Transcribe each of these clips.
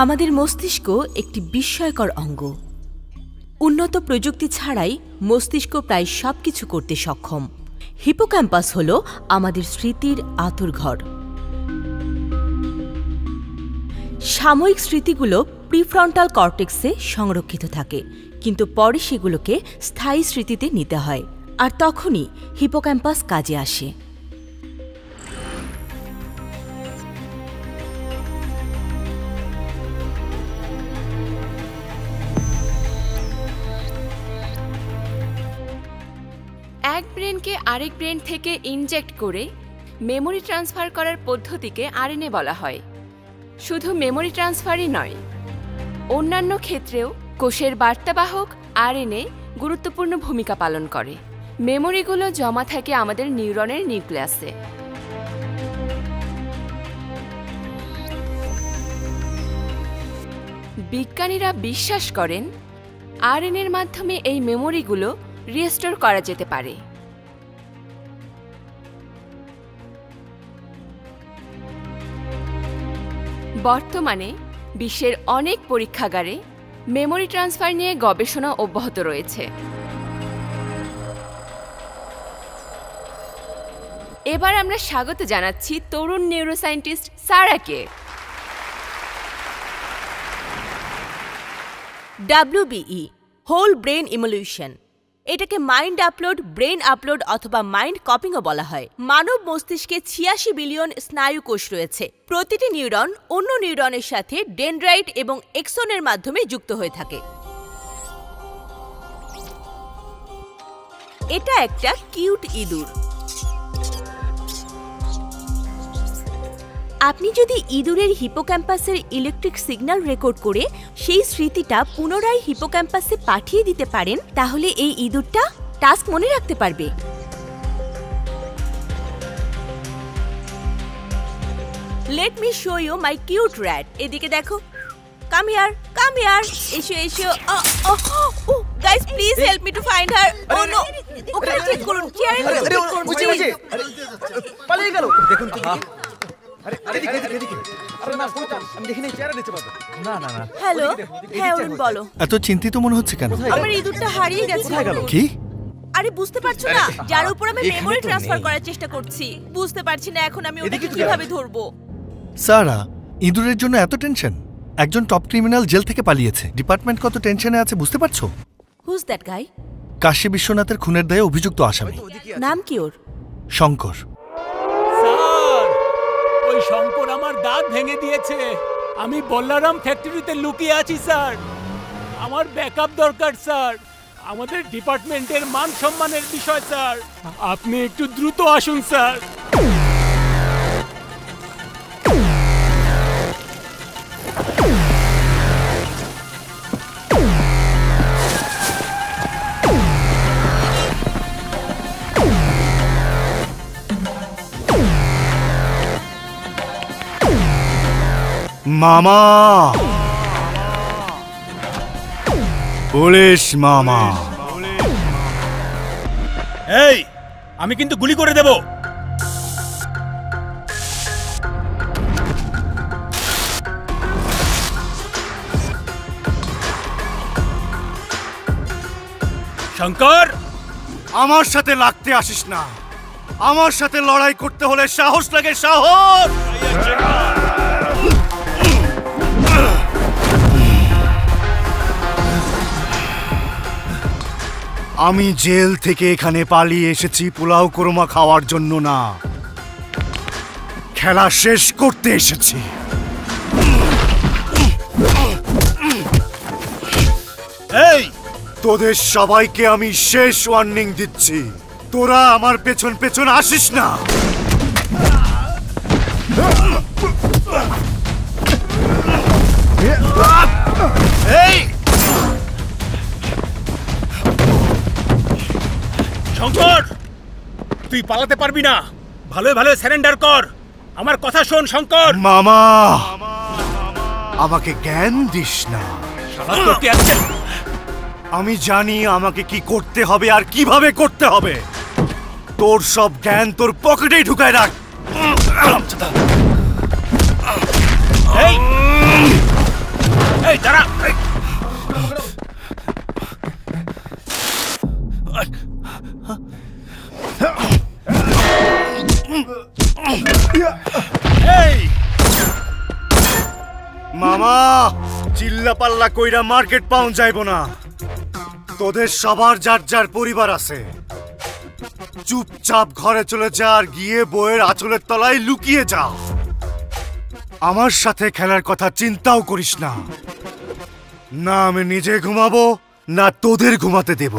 আমাদের মস্তিষ্ক একটি বিস্ময়কর অঙ্গ। উন্নত প্রযুক্তি ছাড়াই মস্তিষ্ক প্রায় সবকিছু করতে সক্ষম। হিপোক্যাম্পাস হল আমাদের স্মৃতির আঁতুড়ঘর। সাময়িক স্মৃতিগুলো প্রিফ্রন্টাল কর্টেক্সে সংরক্ষিত থাকে, কিন্তু পরে সেগুলোকে স্থায়ী স্মৃতিতে নিতে হয়, আর তখনই হিপোক্যাম্পাস কাজে আসে। এক ব্রেনকে আরেক ব্রেন থেকে ইনজেক্ট করে মেমোরি ট্রান্সফার করার পদ্ধতিকে আরএনএ বলা হয়। শুধু মেমোরি ট্রান্সফারই নয়, অন্যান্য ক্ষেত্রেও কোষের বার্তাবাহক আরএনএ গুরুত্বপূর্ণ ভূমিকা পালন করে। মেমোরিগুলো জমা থাকে আমাদের নিউরনের নিউক্লিয়াসে। বিজ্ঞানীরা বিশ্বাস করেন আরএনএর মাধ্যমে এই মেমোরিগুলো রিস্টোর করা যেতে পারে। বর্তমানে বিশ্বের অনেক পরীক্ষাগারে মেমোরি ট্রান্সফার নিয়ে গবেষণা অব্যাহত রয়েছে। এবার আমরা স্বাগত জানাচ্ছি তরুণ নিউরোসায়েন্টিস্ট সারাকে। WBE হোল ব্রেন ইমোলিউশন, এটাকে মাইন্ড আপলোড, ব্রেন আপলোড অথবা মাইন্ড কপিংও বলা হয়। মানব মস্তিষ্কে ৮৬ বিলিয়ন স্নায়ু কোষ রয়েছে। প্রতিটি নিউরন অন্য নিউরনের সাথে ডেনড্রাইট এবং এক্সনের মাধ্যমে যুক্ত হয়ে থাকে। এটা একটা কিউট ইঁদুর। আপনি যদি ইঁদুরের হিপোক্যাম্পাসের ইলেকট্রিক সিগন্যাল রেকর্ড করে সেই স্মৃতিটা পুনরায় হিপোক্যাম্পাসে পাঠিয়ে দিতে পারেন, তাহলে এই ইঁদুরটা টাস্ক মনে রাখতে পারবে। Let me show you my cute rat. এদিকে দেখো, কাম হিয়ার, কাম হিয়ার, এসো এসো। Guys please help me to find her. Oh no, okay check করুন, চেয়ারে চেক করুন। পালিয়ে গেল, দেখুন তো। হ্যালো, হ্যাঁ অরুণ বলো। এত চিন্তিত মনে হচ্ছে কেন? আমার ইঁদুরটা হারিয়ে গেছে। কি? আরে বুঝতে পারছো না, যার উপর আমি মেমোরি ট্রান্সফার করার চেষ্টা করছি, বুঝতে পারছি না এখন আমি ওটাকে কিভাবে ধরবো। সারা, ইঁদুরের জন্য এত টেনশন? একজন টপ ক্রিমিনাল জেল থেকে পালিয়েছে। ডিপার্টমেন্ট কত টেনশনে আছে বুঝতে পারছো? Who's that guy? কাশী বিশ্বনাথের খুনের দায়ে অভিযুক্ত আসামি। নাম কি ওর? শঙ্কর। ওই শঙ্কর আমার দাঁত ভেঙে দিয়েছে। আমি বল্লারাম ফ্যাক্টরিতে লুকিয়ে আছি স্যার। আমার ব্যাকআপ দরকার স্যার। আমাদের ডিপার্টমেন্টের মান সম্মানের বিষয় স্যার। আপনি একটু দ্রুত আসুন স্যার। মামা, পুলিশ মামা। এই, আমি কিন্তু গুলি করে দেব। শঙ্কর, আমার সাথে লাগতে আসিস না। আমার সাথে লড়াই করতে হলে সাহস লাগে, সাহস। আমি জেল থেকে এখানে পালিয়ে এসেছি পোলাও কোরমা খাওয়ার জন্য না, খেলা শেষ করতে এসেছি। এই, তোদের সবাইকে আমি শেষ ওয়ার্নিং দিচ্ছি, তোরা আমার পেছন পেছন আসিস না। এই শঙ্কর, তুই পালাতে পারবি না। ভালো ভালো সারেন্ডার কর। আমার কথা শোন শঙ্কর। মামা, আমাকে জ্ঞান দিস না। আমি জানি আমাকে কি করতে হবে আর কিভাবে করতে হবে। তোর সব জ্ঞান তোর পকেটেই ঢুকায় রাখ। এই দাঁড়া। মামা চিল্লা পাল্লা কইরা মার্কেট পাউন যাইব না। তোদের সবার যার যার পরিবার আছে, চুপচাপ ঘরে চলে যা আর গিয়ে বইয়ের আঁচলের তলায় লুকিয়ে যা। আমার সাথে খেলার কথা চিন্তাও করিস না। না আমি নিজে ঘুমাবো, না তোদের ঘুমাতে দেব।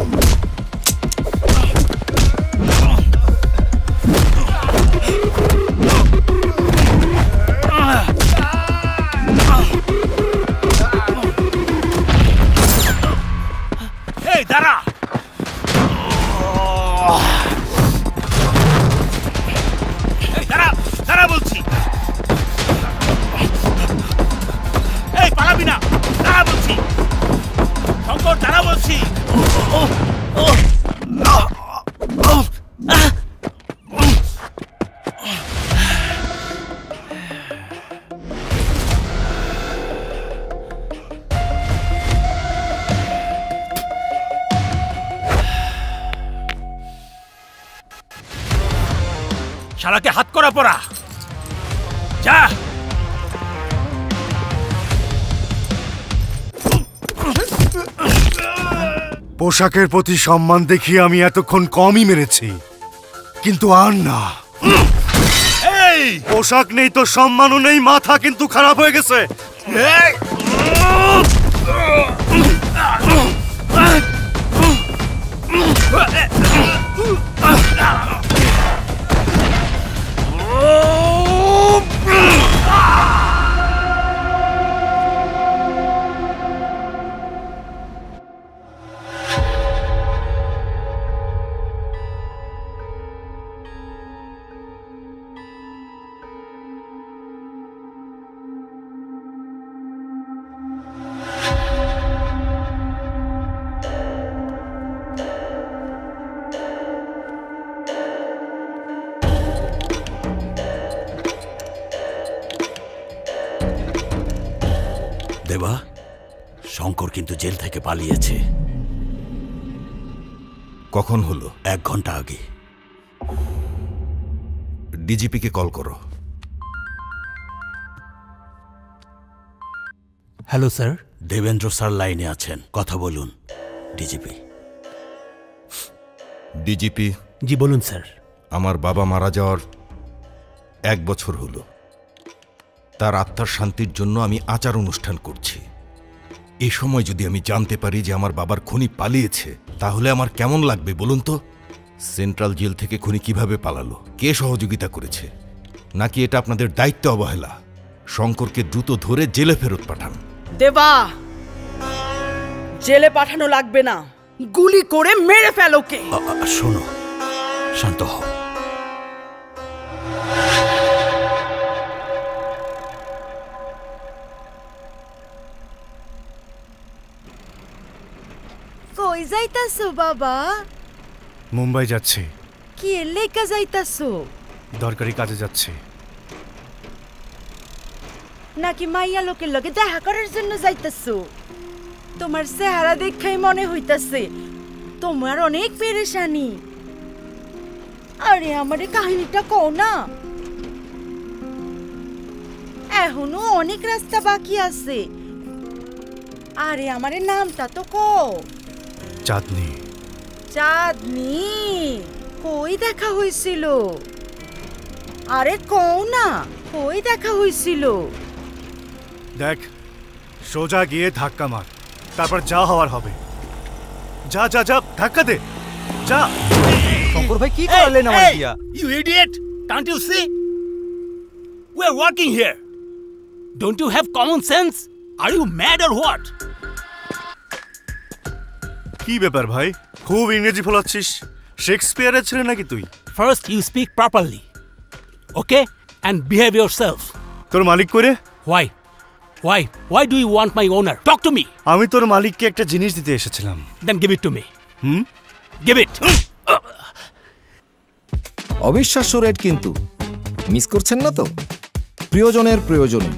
এই দাঁড়া। এই দাঁড়া, দাঁড়া বলছি। এই পালাবি না, দাঁড়া বলছি। শঙ্কর দাঁড়া বলছি। শালাকে হাত করা পড়া। যা। পোশাকের প্রতি সম্মান দেখিয়ে আমি এতক্ষণ কমই মেরেছি, কিন্তু আর না। এই পোশাক নেই তো সম্মানও নেই, মাথা কিন্তু খারাপ হয়ে গেছে। দেবা, শঙ্কর কিন্তু জেল থেকে পালিয়েছে। কখন হলো? 1 ঘন্টা আগে। ডিজিপিকে কল করো। Hello sir. দেবেন্দ্র স্যার লাইনে আছেন, কথা বলুন। ডিজিপি। ডিজিপি। জি বলুন স্যার। আমার বাবা মারা যাওয়ার 1 বছর হলো। তার আত্মার শান্তির জন্য আমি আচার অনুষ্ঠান করছি। এই সময় যদি আমি জানতে পারি যে আমার বাবার খুনি পালিয়েছে, তাহলে আমার কেমন লাগবে বলুন তো? সেন্ট্রাল জেল থেকে খুনি কিভাবে পালালো, কে সহযোগিতা করেছে, নাকি এটা আপনাদের দায়িত্ব অবহেলা? শঙ্করকে দ্রুত ধরে জেলে ফেরত পাঠান। দেবা, জেলে পাঠানো লাগবে না, গুলি করে মেরে ফেলো কে। শোনো, শান্ত হও। কই যাইতাছো বাবা? মুম্বাই যাচ্ছি। কি এর লেখা যাইতাছো? দরকারি কাজে যাচ্ছি। নাকি মাইয়া লোকের লগে দেখা করার জন্য যাইতাছো? তোমার চেহারা দেখাই মনে হইতাছে তোমার অনেক পেরেশানি। আরে আমারে কাহিনীটা কও না, এখনো অনেক রাস্তা বাকি আছে। আরে আমারে নামটা তো কও। চাঁদনি। চাঁদনি, কই দেখা হইছিল? আরে কও না, কই দেখা হইছিল? দেখ, সোজা গিয়ে ধাক্কা মার, তারপর যা হওয়ার হবে। যা যা যা, ধাক্কা দে, যা। শঙ্কর ভাই কি করলেন আমার দিয়া? You idiot! Can't you see? We're working here. Don't you have common sense? Are you mad or what? কি ব্যাপার ভাই, খুব ইংরেজি ফলাচ্ছিস? শেক্সপিয়ারের ছেলে নাকি তুই? First you speak properly, okay? And behave yourself. তোর মালিক করে? Why? Why do you want my owner? Talk to me. আমি তোর মালিককে একটা জিনিস দিতে এসেছিলাম। Then give it to me. Give it. অবিশ্বাস্য রেট কিন্তু মিস করছেন না তো? প্রিয়জনের প্রয়োজনে,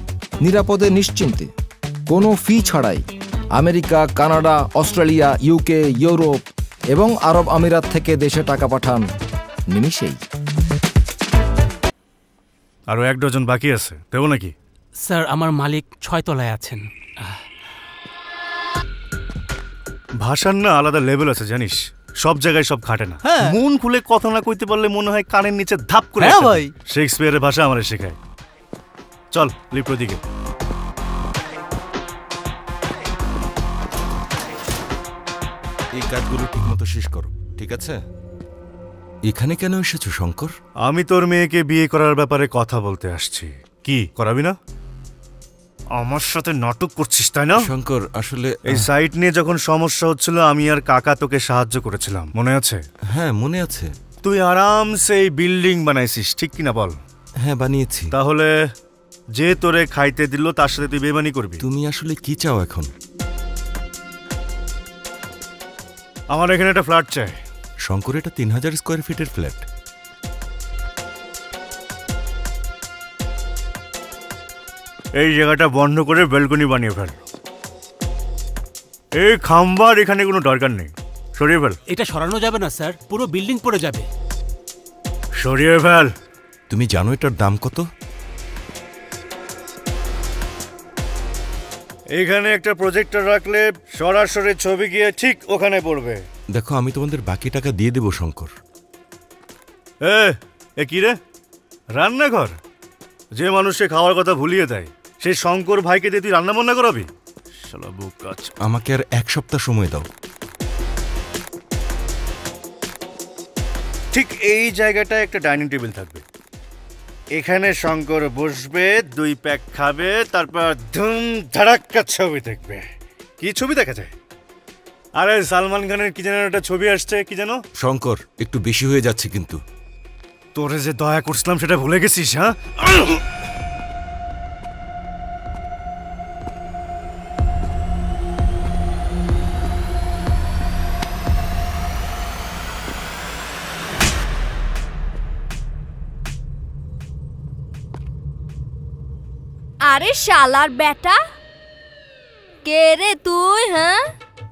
নিরাপদে নিশ্চিন্তে কোনো ফি ছাড়াই America, Canada, Australia, UK, Europe এবং আরব আমিরাত থেকে দেশে টাকা পাঠান নিমিষেই। আরো 1 ডজন বাকি আছে, দেবো নাকি? স্যার আমার মালিক 6 তলায় আছেন। ভাষার না আলাদা লেভেল আছে জানিস, সব জায়গায় সব খাটে না। মন খুলে কথা না কইতে পারলে মনে হয় কানের নিচে ধাপ করে। হ্যাঁ ভাই, শেক্সপিয়ারের ভাষা আমারে শেখায়। চল লিফটের দিকে। এই কাজগুলো ঠিক মতো শেষ করো, ঠিক আছে? এখানে কেন এসেছো শঙ্কর? আমি তোর মেয়েকে বিয়ে করার ব্যাপারে কথা বলতে আসছি। কি করাবি না? আমার সাথে নাটক করছিস তাই না? শঙ্কর আসলে এই সাইট নিয়ে যখন সমস্যা হচ্ছিল আমি আর কাকা তোকে সাহায্য করেছিলাম, মনে আছে? হ্যাঁ মনে আছে। তুই আরামসে এই বিল্ডিং বানাইছিস, ঠিক কিনা বল? হ্যাঁ বানিয়েছি। তাহলে যে তোরে খাইতে দিল তার সাথে তুই বেমানি করবি? তুমি আসলে কি চাও এখন? আমার এখানে একটা ফ্ল্যাট চাই। শঙ্কর এটা 3000 স্কোয়ার ফিটের ফ্ল্যাট। এই জায়গাটা বন্ধ করে ব্যালকনি বানিয়ে ফেল। এই খাম্বার এখানে কোনো দরকার নেই, সরিয়ে ফেল। এটা সরানো যাবে না স্যার, পুরো বিল্ডিং পড়ে যাবে। সরিয়ে ফেল। তুমি জানো এটার দাম কত? এখানে একটা প্রজেক্টর রাখলে সরাসরি ছবি গিয়ে ঠিক ওখানে পড়বে। দেখো আমি তোমাদের বাকি টাকা দিয়ে দেবো শঙ্কর। এ কি রে, রান্নাঘর? যে মানুষকে খাওয়ার কথা ভুলিয়ে দেয় সেই শঙ্কর ভাইকে দিয়ে তুই রান্না বান্না করাবি? শালা বোকাচ। আমাকে আর 1 সপ্তাহ সময় দাও। ঠিক এই জায়গাটায় একটা ডাইনিং টেবিল থাকবে, এখানে শঙ্কর বসবে, 2 প্যাক খাবে, তারপর ধুম ধাড়াক্কা ছবি দেখবে। কি ছবি দেখা যায়? আরে সালমান খানের কি যেন একটা ছবি আসছে, কি যেন? শঙ্কর একটু বেশি হয়ে যাচ্ছে কিন্তু। তোরে যে দয়া করছিলাম সেটা ভুলে গেছিস? হ্যাঁ আরে শালার বেটা, কে রে তুই? হ্যাঁ,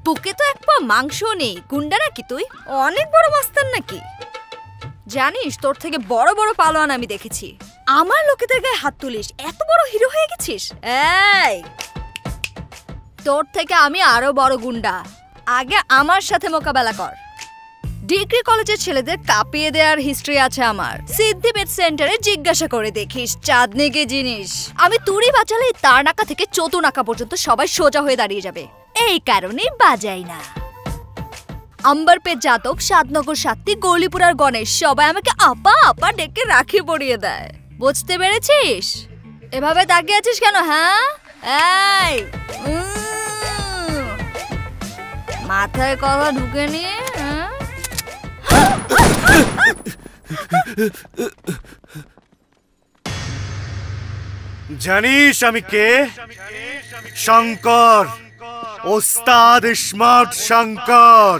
বুকে তো 1 পা মাংস নেই, গুন্ডা নাকি তুই? অনেক বড় মাস্তান নাকি? জানিস তোর থেকে বড় বড় পালোয়ান আমি দেখেছি। আমার লোকেদের গায়ে হাত তুলিস, এত বড় হিরো হয়ে গেছিস? এই, তোর থেকে আমি আরো বড় গুন্ডা, আগে আমার সাথে মোকাবেলা কর। ডিগ্রি কলেজের ছেলেদের কাঁপিয়ে দেওয়ার হিস্ট্রি আছে আমার। সিদ্ধি পেট সেন্টারে জিজ্ঞাসা করে দেখিস চাঁদনি কি জিনিস। আমি তুড়ি বাজালে তার নাকা থেকে চতু নাকা পর্যন্ত সবাই সোজা হয়ে দাঁড়িয়ে যাবে, এই কারণেই বাজাই না। আম্বরপেট জাতক, সাতনগর সাত্তি, গৌলিপুরার গণেশ সবাই আমাকে আপা আপা ডেকে রাখি পরিয়ে দেয়। বুঝতে পেরেছিস? এভাবে তাকিয়ে আছিস কেন? হ্যাঁ, এই মাথায় কথা ঢুকে নিয়ে জানিস আমি কে? শঙ্কর, ওস্তাদ স্মার্ট শঙ্কর।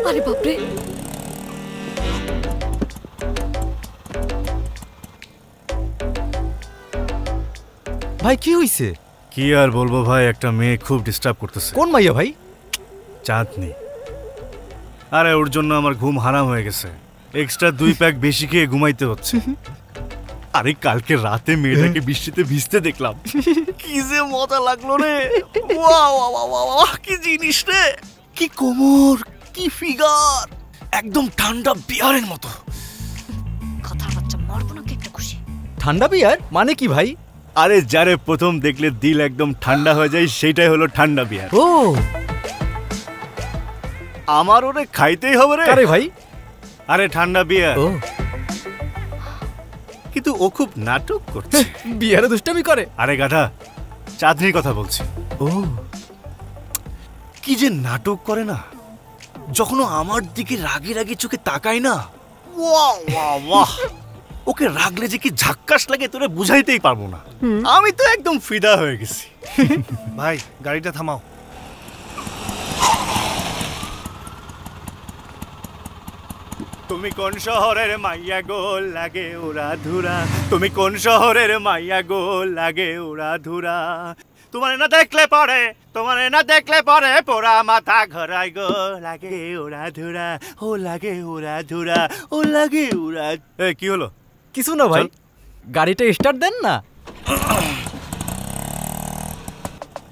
আরে বাপরে, ভাই কি হইছে? কি আর বলবো ভাই, একটা মেয়ে খুব ডিস্টার্ব করতেছে। কোন মাইয়া ভাই? চাঁদনি। আরে ওর জন্য আমার ঘুম হারাম হয়ে গেছে, এক্সট্রা 2 প্যাক বেশি খেয়ে ঘুমাইতে হচ্ছে। আরে কালকে রাতে মেয়েটাকে বৃষ্টিতে ভিজতে দেখলাম, কি যে মজা লাগলো রে। কি জিনিস রে, কি কোমর, কি ফিগার, একদম ঠান্ডা বিয়ারের মতো। কথার বাচ্চা মরবো নাকি একটা খুশি। ঠান্ডা বিয়ার মানে কি ভাই? আরে যারে প্রথম দেখলে দিল একদম ঠান্ডা হয়ে যায় সেটাই হলো ঠান্ডা বিয়ার। ও, আমার ওরে খাইতেই হবে রে। আরে ভাই, আরে ঠান্ডা বিয়ার। ও কিন্তু ও খুব নাটক করছে। বিয়ারে দুষ্টামি করে? আরে গাধা, চাঁদনির কথা বলছি। ও কি যে নাটক করে না, যখন আমার দিকে রাগে রাগে চোখে তাকায় না, ওয়াহ ওয়াহ ওয়াহ, ওকে রাগলে যে কি ঝাক্কাস লাগে তোরে বুঝাইতেই পারবো না। আমি তো একদম ফিদা হয়ে গেছি। ভাই গাড়িটা থামাও। তুমি কোন শহরের মাইয়া গো লাগে ওরা ধুরা, তুমি কোন শহরের মাইয়া গো লাগে ওরা ধুরা, তোমারে না দেখলে পরে, তোমারে না দেখলে পরে পোড়া মাথা ঘরাই গো লাগে ওরা ধুরা, ও লাগে ওরা ধুরা, ও লাগে ওরা। কি হলো? কিছু না ভাই, গাড়িটা স্টার্ট দেন না।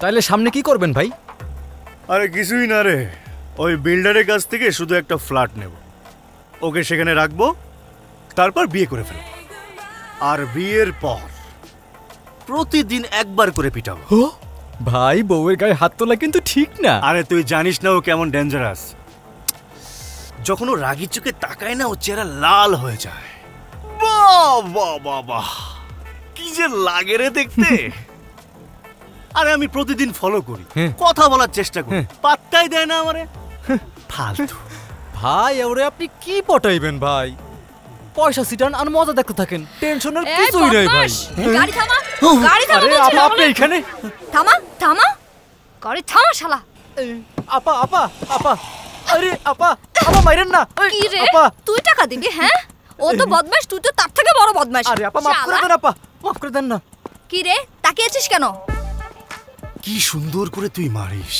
তাইলে সামনে কি করবেন ভাই? আরে কিছুই না রে, ওই বিল্ডারের কাছ থেকে শুধু একটা ফ্ল্যাট নেব, ওকে সেখানে রাখবো, তারপর বিয়ে করে ফেলবো। আর বিয়ের পর প্রতিদিন একবার করে পিটাবো। ভাই বউয়ের গায়ে হাত তোলা কিন্তু ঠিক না। আরে তুই জানিস না ও কেমন ডেঞ্জারাস। যখন ও রাগি চোখে তাকায় না, ও চেহারা লাল হয়ে যায়। বাহ বাহ বাহ বাহ, কি যে লাগে রে দেখতে। আরে আমি প্রতিদিন ফলো করি, কথা বলার চেষ্টা করি, পাত্তাই দেয় না আমারে। ফালতু। ভাই ওরে আপনি কি পটাইবেন ভাই? পয়সা সিটান আর মজা দেখতে থাকেন, টেনশনের কিছুই নাই ভাই। গাড়ি থামা, গাড়ি থামা। আরে আপনি এখানে থামা থামা, গাড়ি থামা শালা। আপা আপা আপা, আরে আপা আপা মাইরেন না। কি রে তুই টাকা দিবি? হ্যাঁ ও তো বদমাশ, তুই তো তার থেকে বড় বদমাশ। আরে আপা মাফ করে দেন, আপা মাফ করে দেন না। কি রে তাকিয়েছিস কেন? কি সুন্দর করে তুই মারিস,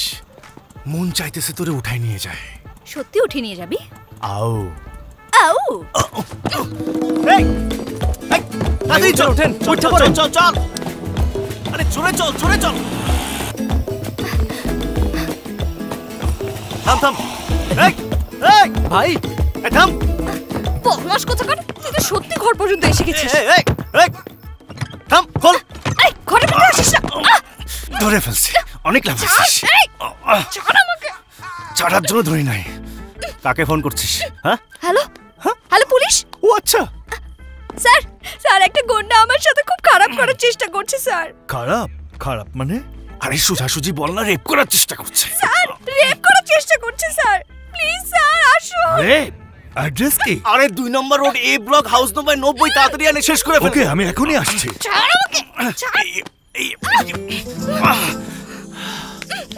মন চাইতেছে তোরে উঠাই নিয়ে যায়। সত্যি উঠিয়ে নিয়ে যাবি? আও আও এই এই চল ওঠেন, চল চল চল চল, আরে চলে চল চলে চল। থাম থাম, এই এই ভাই এই থাম। বদমাশ কোথাকার, তুই তো সত্যি ঘর পর্যন্ত এসে গেছিস। এই এই থাম, খোল। এই ঘরে ভিতরে আসিস না। ধরে ফেলছি, অনেক লাফাইছিস। ছাড় আমাকে। ছাড়ার জন্য ধরি নাই। কাকে ফোন করছিস? হ্যাঁ হ্যালো হ্যালো পুলিশ। ও আচ্ছা। স্যার স্যার একটা গুন্ডা আমার সাথে খুব খারাপ করার চেষ্টা করছে স্যার। খারাপ? খারাপ মানে? আরে সোজাসুজি বল না, রেপ করার চেষ্টা করছে। স্যার রেপ করার চেষ্টা করছে স্যার, প্লিজ স্যার আসুন। রেপ? অ্যাড্রেস কি? আরে 2 নম্বর রোড, এ ব্লক, হাউস নম্বর 90। তাড়াতাড়ি আনে, শেষ করে ফেল। ওকে আমি এখনই আসছি। ছাড় আমাকে, ছাড়।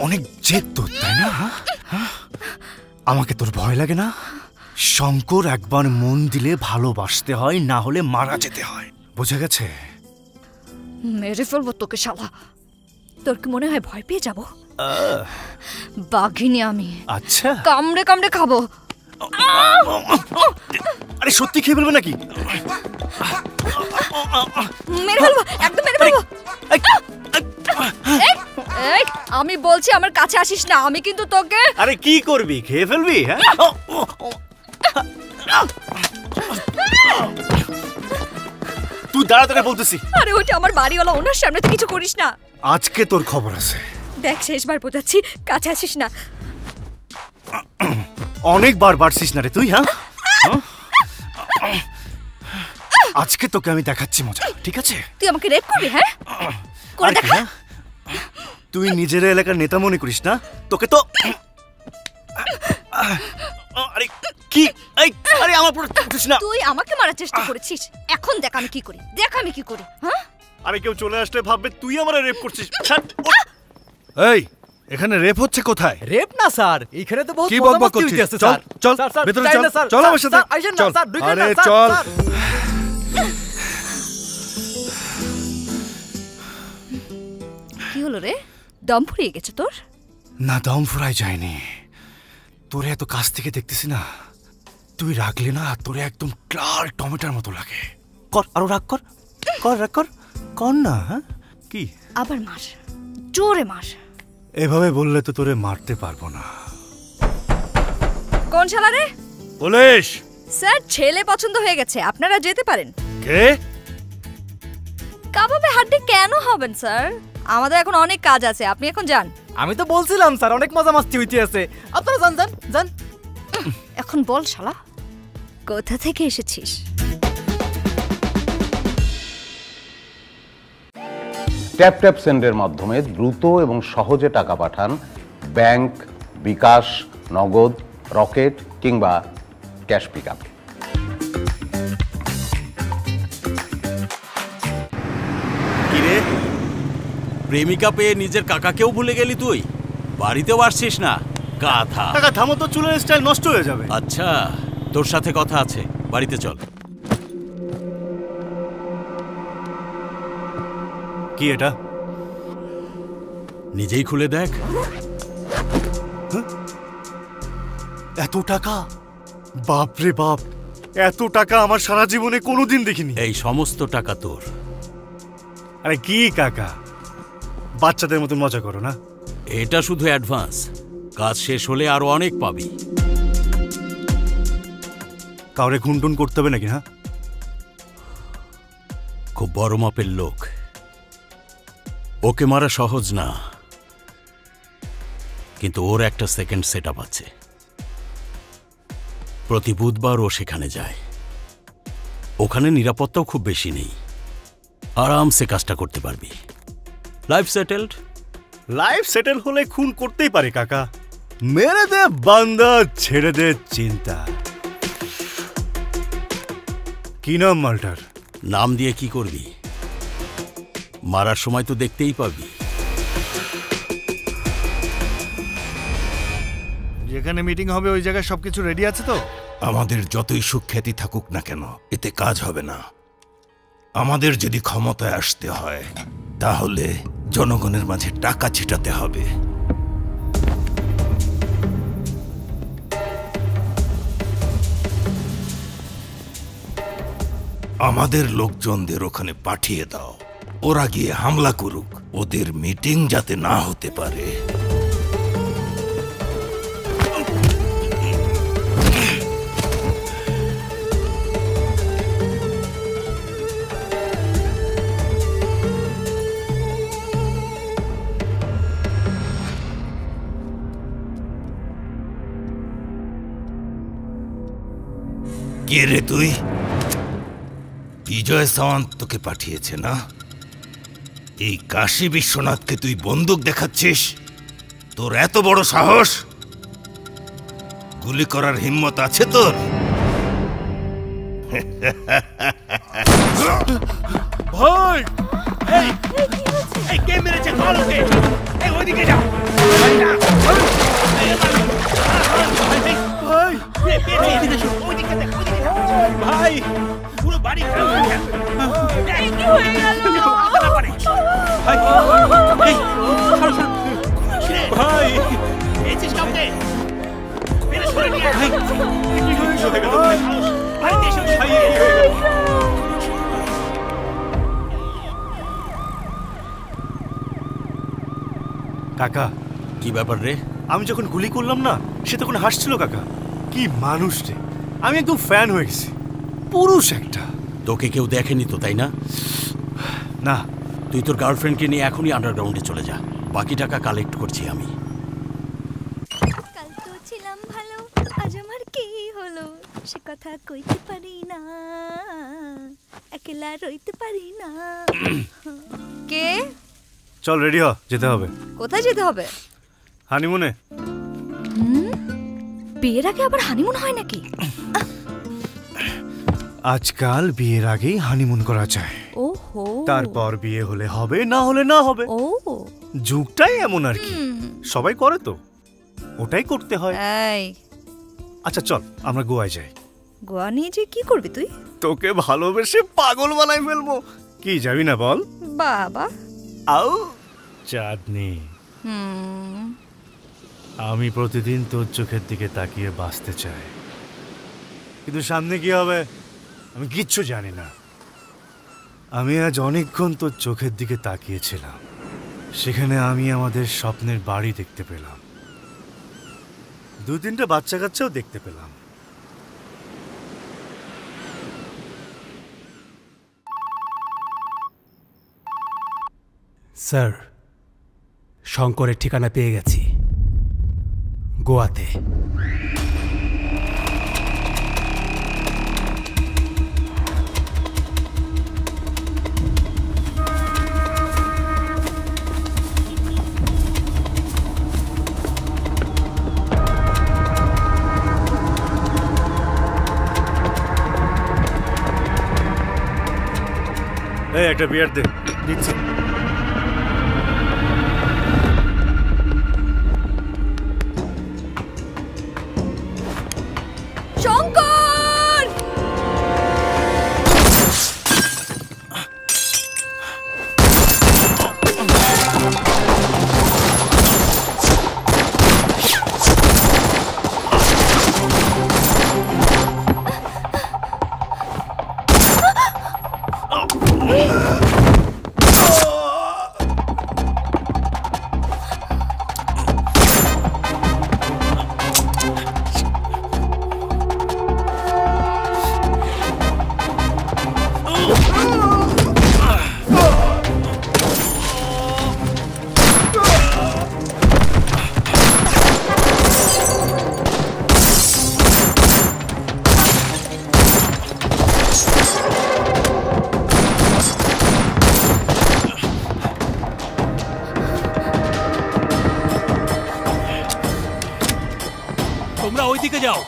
অনেক জেদ তোর, তাই না? আমাকে তোর ভয় লাগে না? শঙ্কর একবার মন দিলে ভালোবাসতে হয়, না হলে মারা যেতে হয়, বুঝে গেছে? মেরে ফেলবো তোকে শালা। তোর কি মনে হয় ভয় পেয়ে যাবো? বাঘিনী আমি। আচ্ছা কামড়ে কামড়ে খাবো। আরে সত্যি খেয়ে ফেলবে নাকি? মেরে ফেলবো, একদম মেরে ফেলবো। এই আমি বলছি আমার কাছে আসিস না, আমি কিন্তু তোকে। আরে কি করবি, খেয়ে ফেলবি? হ্যাঁ তুই দাঁড়াতে বলতেছি। আরে ওইটা আমার বাড়িওয়ালা, ওনার সামনে তো কিছু করিস না। আজকে তোর খবর আছে। দেখ শেষবার বোঝাচ্ছি, কাছে আসিস না। অনেকবার বাড়ছিস না রে তুই। হ্যাঁ আজকে তোকে আমি দেখাচ্ছি মজা, ঠিক আছে? তুই আমাকে রেপ করবি? হ্যাঁ করে দেখা। তুই নিজের এলাকার নেতা মনে করিস না? তোকে তো আরে কি, এই আরে আমার পুরো তুই না। তুই আমাকে মারার চেষ্টা করেছিস, এখন দেখ আমি কি করি, দেখ আমি কি করি। হ্যাঁ আরে কেউ চলে আসলে ভাববে তুই আমারে রেপ করছিস। এই এখানে রেপ হচ্ছে কোথায়? রেপ না স্যার, এখানে তো বহুত কি বকবক করছিস? চল চল ভেতরে চল, চল আমার সাথে চল। আরে চল। কি হলো রে, দম ফুরিয়ে গেছে তোর? না দম ফুরাই যায়নি, তোরে এত কাছ থেকে দেখতেছি না, তুই রাগলে না তোরে একদম লাল টমেটোর মতো লাগে। কর আরো রাগ কর, কর রাগ কর, কর না। হ্যাঁ কি আবার মার, জোরে মার। এভাবে বললে তো তোরে মারতে পারবো না। কোন শালা রে? পুলিশ স্যার ছেলে পছন্দ হয়ে গেছে, আপনারা যেতে পারেন। কে? কাবাবে হাড্ডি কেন হবেন স্যার, আমাদের এখন অনেক কাজ আছে, আপনি এখন যান। আমি তো বলছিলাম স্যার অনেক মজা মাস্তি হইতে আছে, আপনারা যান যান যান। এখন বল শালা কোথা থেকে এসেছিস? ট্যাপ ট্যাপ সেন্ডের মাধ্যমে দ্রুত এবং সহজে টাকা পাঠান ব্যাংক, বিকাশ, নগদ, রকেট কিংবা ক্যাশ পিকআপ। কিরে প্রেমিকা পেয়ে নিজের কাকাকেও ভুলে গেলি তুই? বাড়িতেও আসছিস না? গাধা। কাকা থামো তো, চুলের স্টাইল নষ্ট হয়ে যাবে। আচ্ছা তোর সাথে কথা আছে, বাড়িতে চল। কি এটা? নিজেই খুলে দেখ। এত টাকা? বাপরে বাপ, এত টাকা আমার সারা জীবনে কোনোদিন দেখিনি। এই সমস্ত টাকা তোর। আরে কি কাকা, বাচ্চাদের মতো মজা করো না। এটা শুধু অ্যাডভান্স, কাজ শেষ হলে আরো অনেক পাবি। কাউরে খুনটুন করতে হবে নাকি? হ্যাঁ, খুব বড় মাপের লোক, ওকে মারা সহজ না, কিন্তু ওর একটা সেকেন্ড সেটআপ আছে। প্রতি বুধবার ও সেখানে যায়। ওখানে নিরাপত্তাও খুব বেশি নেই, আরামসে কাজটা করতে পারবি। Life settled. লাইফ সেটেল হলে খুন করতেই পারে কাকা। মেরে দে বান্দা, ছেড়ে দে চিন্তা। কি নাম মালটার? নাম দিয়ে কি করবি? মারার সময় তো দেখতেই পাবি। যেখানে মিটিং হবে ওই জায়গায় সবকিছু রেডি আছে তো? আমাদের যতই সুখ্যাতি থাকুক না কেন, এতে কাজ হবে না। আমাদের যদি ক্ষমতায় আসতে হয়, তাহলে জনগণের মাঝে টাকা ছিটাতে হবে। আমাদের লোকজনদের ওখানে পাঠিয়ে দাও, ওরা গিয়ে হামলা করুক, ওদের মিটিং যাতে না হতে পারে। কে রে তুই? বিজয় সাওয়ান্ত তোকে পাঠিয়েছে না? এই কাশী বিশ্বনাথকে তুই বন্দুক দেখাচ্ছিস? তোর এত বড় সাহস! গুলি করার হিম্মত আছে তোর? ভাই, এই কে মেরেছে? Call okay. এই ওইদিকে যা। ভাই, এদিকে শোন, ওইদিকে দেখ, ওইদিকে যা। ভাই, পুরো বাড়ি খারাপ হয়ে গেছে। কি হয়ে গেল? না পারে। ভাই, এই সরো সরো। ভাই, এসিস কাউকে? মেরে সরে নিয়ে আয়। কি হয়ে গেল? বাড়িতে এসে ভাই, কাকা। কি ব্যাপার রে? আমি যখন গুলি করলাম না, সে তখন হাসছিল কাকা। কি মানুষ রে, আমি একদম ফ্যান হয়ে গেছি। পুরুষ একটা। তোকে কেউ দেখেনি তো, তাই না? না। তুই তোর গার্লফ্রেন্ডকে নিয়ে এখনই আন্ডারগ্রাউন্ডে চলে যা, বাকি টাকা কালেক্ট করছি আমি। কাল তো ছিলাম ভালো, আজ আমার কি হলো সে কথা কইতে পারি না, একলা রইতে পারি না। কে? চল রেডি হ, যেতে হবে। কোথায় যেতে হবে? হানিমুনে। বিয়ের আগে আবার হানিমুন হয় নাকি? আজকাল বিয়ের আগেই হানিমুন করা যায়। ওহো। তারপর বিয়ে হলে হবে, না হলে না হবে। ও, যুগটাই এমন আর কি। সবাই করে তো, ওটাই করতে হয়। এই, আচ্ছা চল আমরা গোয়ায় যাই। গোয়া নিয়ে যে কি করবি তুই? তোকে ভালোবেসে পাগল বানাই ফেলবো। কি যাবি না বল? বাবা। আও চাঁদনি, আমি প্রতিদিন তোর চোখের দিকে তাকিয়ে বাঁচতে চাই, কিন্তু সামনে কি হবে আমি কিচ্ছু জানি না। আমি আজ অনেকক্ষণ তোর চোখের দিকে তাকিয়েছিলাম, সেখানে আমি আমাদের স্বপ্নের বাড়ি দেখতে পেলাম, 2-3টা বাচ্চা কাচ্চাও দেখতে পেলাম। স্যার, শঙ্করের ঠিকানা পেয়ে গেছি, গোয়াতে। এই একটা বিয়ার দে, দিচ্ছি। শঙ্কর! দিকে যাও।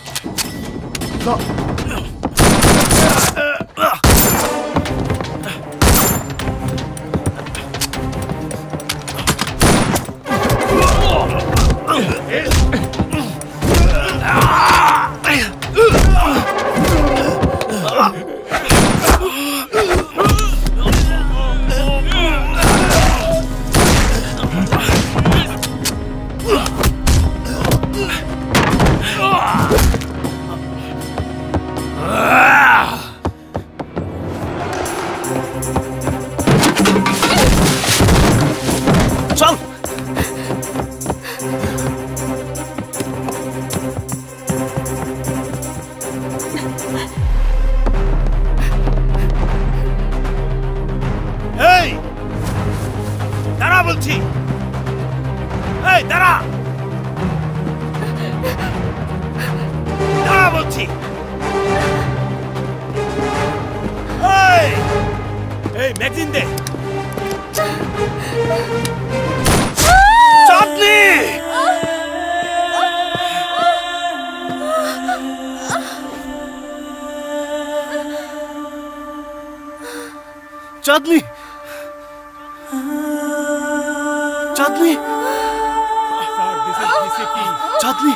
চাঁদনি, চাঁদনি, চাঁদনি,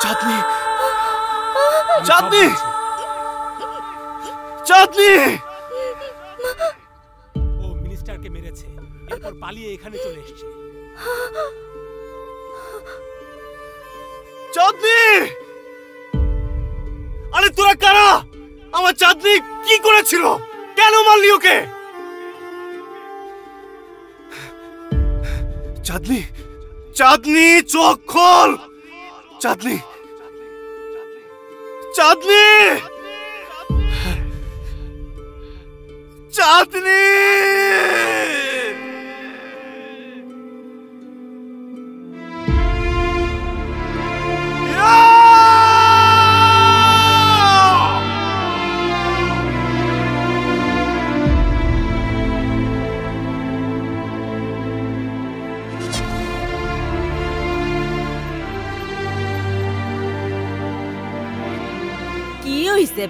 চাঁদনি, চাঁদনি, চাঁদনি। ও মিনিস্টারকে মেরেছে, এরপর পালিয়ে এখানে চলে এসেছে। চাঁদনি, আরে তোরা কারা? আমার চাঁদনি কি করেছিল? কেন মারলি ওকে? চাঁদনি, চাঁদনি, চোখ খোল। চাঁদনি, চাঁদনি, চাঁদনি।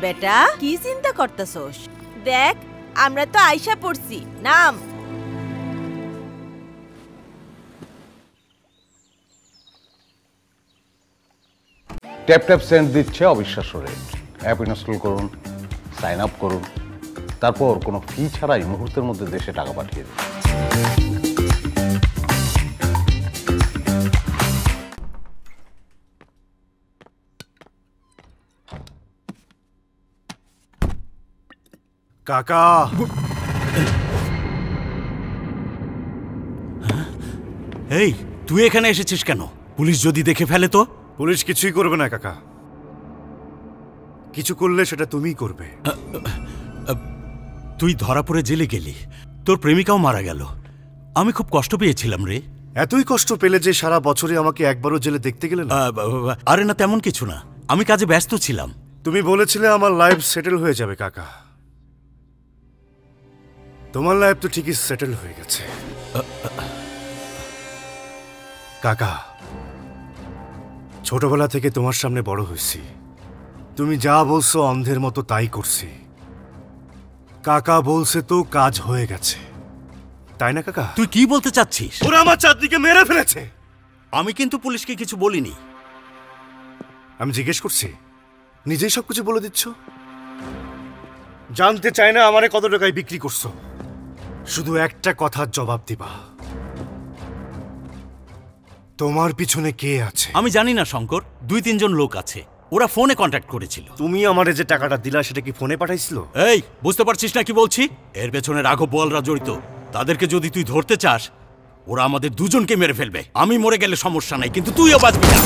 বেটা, কি চিন্তা করতেছস? দেখ, আমরা তো আইসা পড়ছি। নাম। ট্যাপ ট্যাপ সেন্ড দিচ্ছে অবিশ্বাস্য রেট। অ্যাপ ইনস্টল করুন, সাইন আপ করুন, তারপর কোনো ফি ছাড়াই মুহূর্তের মধ্যে দেশে টাকা পাঠিয়ে দিন। কাকা, এই তুই এখানে এসেছিস কেন? পুলিশ যদি দেখে ফেলে তো? পুলিশ কিছুই করবে না কাকা, কিছু করলে সেটা তুমিই করবে। তুই ধরা পড়ে জেলে গেলি, তোর প্রেমিকাও মারা গেল। আমি খুব কষ্ট পেয়েছিলাম রে। এতই কষ্ট পেলে যে সারা বছরে আমাকে একবারও জেলে দেখতে গেলে না? আরে না, তেমন কিছু না, আমি কাজে ব্যস্ত ছিলাম। তুমি বলেছিলে আমার লাইফ সেটেল হয়ে যাবে কাকা। তোমার লাইফ তো ঠিকই সেটেল হয়ে গেছে কাকা। ছোটবেলা থেকে তোমার সামনে বড় হয়েছি, তুমি যা বলছো অন্ধের মতো তাই করছি। কাকা বলছে তো কাজ হয়ে গেছে, তাই না কাকা? তুই কি বলতে চাচ্ছিস? ওরা আমার চাঁদনিকে মেরে ফেলেছে। আমি কিন্তু পুলিশকে কিছু বলিনি। আমি জিজ্ঞেস করছি, নিজেই সবকিছু বলে দিচ্ছ। জানতে চাই না আমারে কত টাকায় বিক্রি করছো, শুধু একটা কথার জবাব দিবা, তোমার পিছনে কে আছে? আমি জানি না শঙ্কর, 2-3 জন লোক আছে, ওরা ফোনে কন্ট্যাক্ট করেছিল। তুমি আমারে যে টাকাটা দিলা সেটা কি ফোনে পাঠাইছিল? এই বুঝতে পারছিস না কি বলছি? এর পেছনে রাঘব বোয়ালরা জড়িত। তাদেরকে যদি তুই ধরতে চাস, ওরা আমাদের দুজনকে মেরে ফেলবে। আমি মরে গেলে সমস্যা নাই, কিন্তু তুইও বাঁচবি না।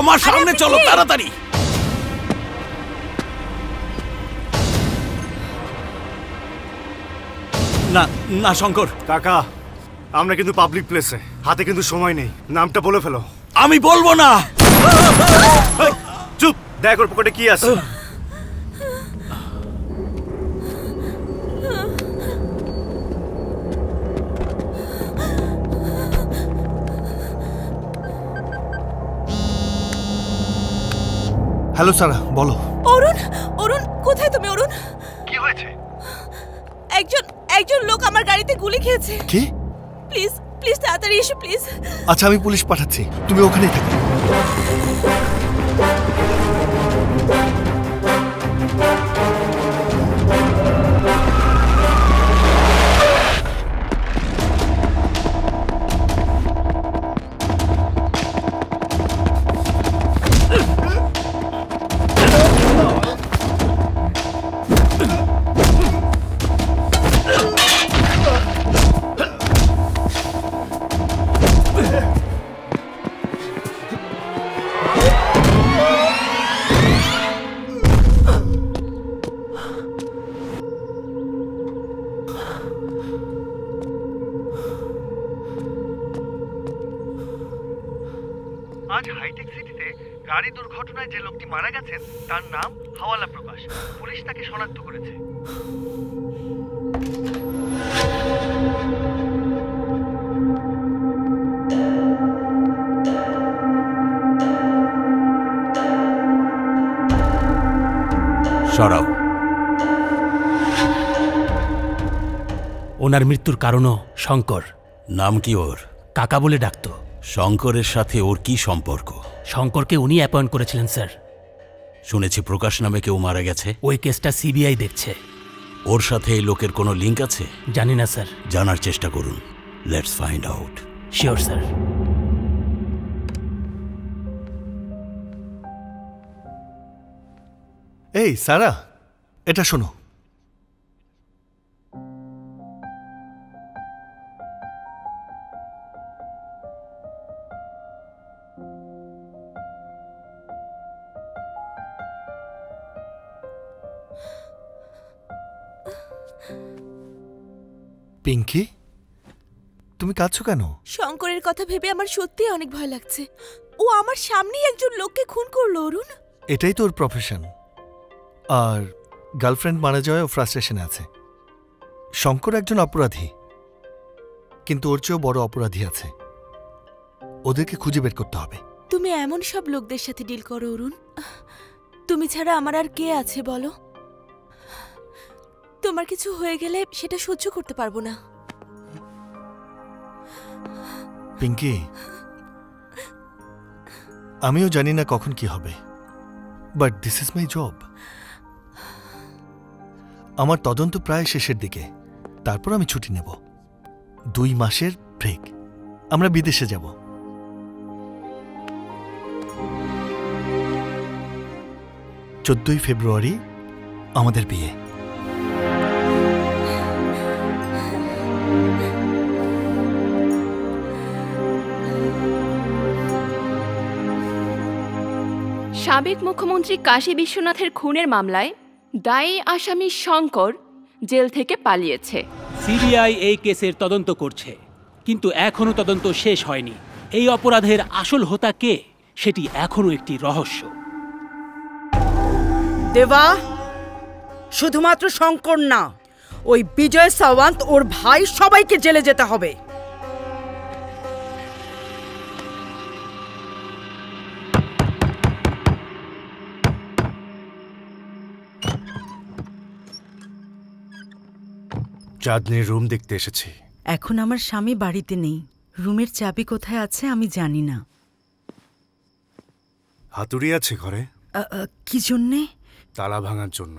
আমার সামনে চলো তাড়াতাড়ি। না না শঙ্কর কাকা, আমরা কিন্তু পাবলিক প্লেসে, হাতে কিন্তু সময় নেই, নামটা বলে ফেলো। আমি বলবো না। চুপ, দেখ ওর পকেটে কি আছে। হ্যালো সারা, বলো। অরুণ, অরুণ কোথায় তুমি? অরুণ, কি হয়েছে? একজন লোক আমার গাড়িতে গুলি খেয়েছে। কি? প্লিজ প্লিজ তাড়াতাড়ি এসো প্লিজ। আচ্ছা, আমি পুলিশ পাঠাচ্ছি, তুমি ওখানেই থাকো। আজ হাইটেক সিটিতে গাড়ি দুর্ঘটনায় যে লোকটি মারা গেছেন তার নাম হাওয়ালা প্রকাশ। পুলিশ তাকে শনাক্ত করেছে। সরাও। ওনার মৃত্যুর কারণও শঙ্কর। নাম কি ওর? কাকা বলে ডাকতো। শঙ্করের সাথে ওর কি সম্পর্ক? শঙ্করকে উনি অ্যাপয়েন্ট করেছিলেন স্যার। শুনেছি প্রকাশ নামে কেউ মারা গেছে। ওই কেসটা সিবিআই দেখছে। ওর সাথে এই লোকের কোনো লিঙ্ক আছে? জানি না স্যার। জানার চেষ্টা করুন। Let's find out. Sure sir. এই সারা, এটা শোনো। পিঙ্কি, তুমি কাঁদছো কেন? শঙ্করের কথা ভেবে আমার সত্যি অনেক ভয় লাগছে। ও আমার সামনেই একজন লোককে খুন করলো। অরুণ, এটাই তো ওর প্রফেশন। আর গার্লফ্রেন্ড মারা যাওয়ায় ও ফ্রাস্ট্রেশনে আছে। শঙ্কর একজন অপরাধী, কিন্তু ওর চেয়েও বড় অপরাধী আছে। ওদেরকে খুঁজে বের করতে হবে। তুমি এমন সব লোকদের সাথে ডিল করো অরুণ। তুমি ছাড়া আমার আর কে আছে বলো? তোমার কিছু হয়ে গেলে সেটা সহ্য করতে পারবো না। পিঙ্কি, আমিও জানি না কখন কি হবে, but this is my job. আমার তদন্ত প্রায় শেষের দিকে, তারপর আমি ছুটি নেব। 2 মাসের ব্রেক, আমরা বিদেশে যাব। ফেব্রুয়ারি আমাদের বিয়ে। সাবেক মুখ্যমন্ত্রী কাশী বিশ্বনাথের খুনের মামলায় দায়ী আসামি শঙ্কর জেল থেকে পালিয়েছে। সিবিআই এই কেসের তদন্ত করছে, কিন্তু এখনো তদন্ত শেষ হয়নি। এই অপরাধের আসল হোতা কে সেটি এখনো একটি রহস্য। দেবা, শুধুমাত্র শঙ্কর না, ওই বিজয় সাওয়ান্ত, ওর ভাই, সবাইকে জেলে যেতে হবে। চাঁদনির রুম দেখতে এসেছি। এখন আমার স্বামী বাড়িতে নেই। রুমের চাবি কোথায় আছে আমি জানি না। হাতুড়ি আছে ঘরে? কি জন্যে? তালা ভাঙার জন্য।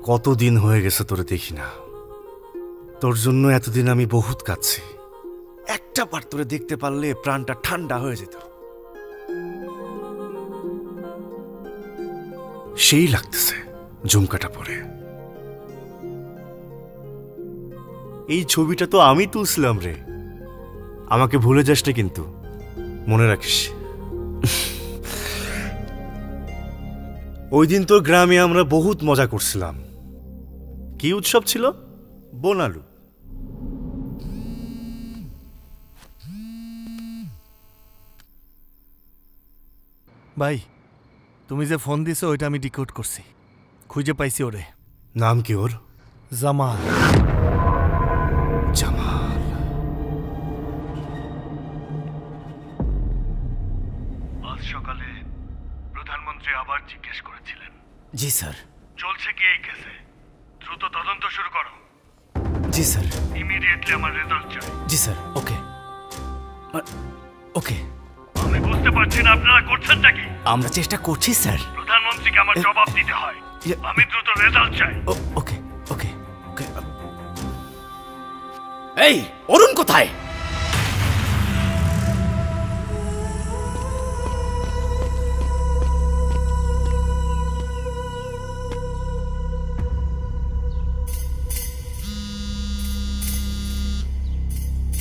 কতদিন হয়ে গেছে তোরে দেখি না। তোর জন্য এতদিন আমি বহুত কাঁদছি। একটা বার তোরে দেখতে পারলে প্রাণটা ঠান্ডা হয়ে যেত। সেই লাগতেছে ঝুমকাটা পরে। এই ছবিটা তো আমি তুলছিলাম রে, আমাকে ভুলে যাস না কিন্তু, মনে রাখিস। ওই দিন তোর গ্রামে আমরা বহুত মজা করছিলাম। কি উৎসব ছিল? বোনালু। ভাই, তুমি যে ফোন দিছো ওইটা আমি ডিকোড করছি, খুঁজে পাইছি ওরে। নাম কি ওর? জামাল। জামাল। আজ সকালে প্রধানমন্ত্রী আবার জিজ্ঞেস করেছিলেন। জি স্যার। চলছে কি এই কেসে? দ্রুত তদন্ত শুরু করো। জি স্যার। ইমিডিয়েটলি আমার রেজাল্ট চাই। জি স্যার। ওকে ওকে। আমি বুঝতে পারছি না আপনারা করছেনটা কি। আমরা চেষ্টা করছি স্যার। প্রধানমন্ত্রীকে আমার জবাব দিতে হয়। আমি দ্রুত রেজাল্ট চাই। ওকে ওকে ওকে। এই অরুণ কোথায়?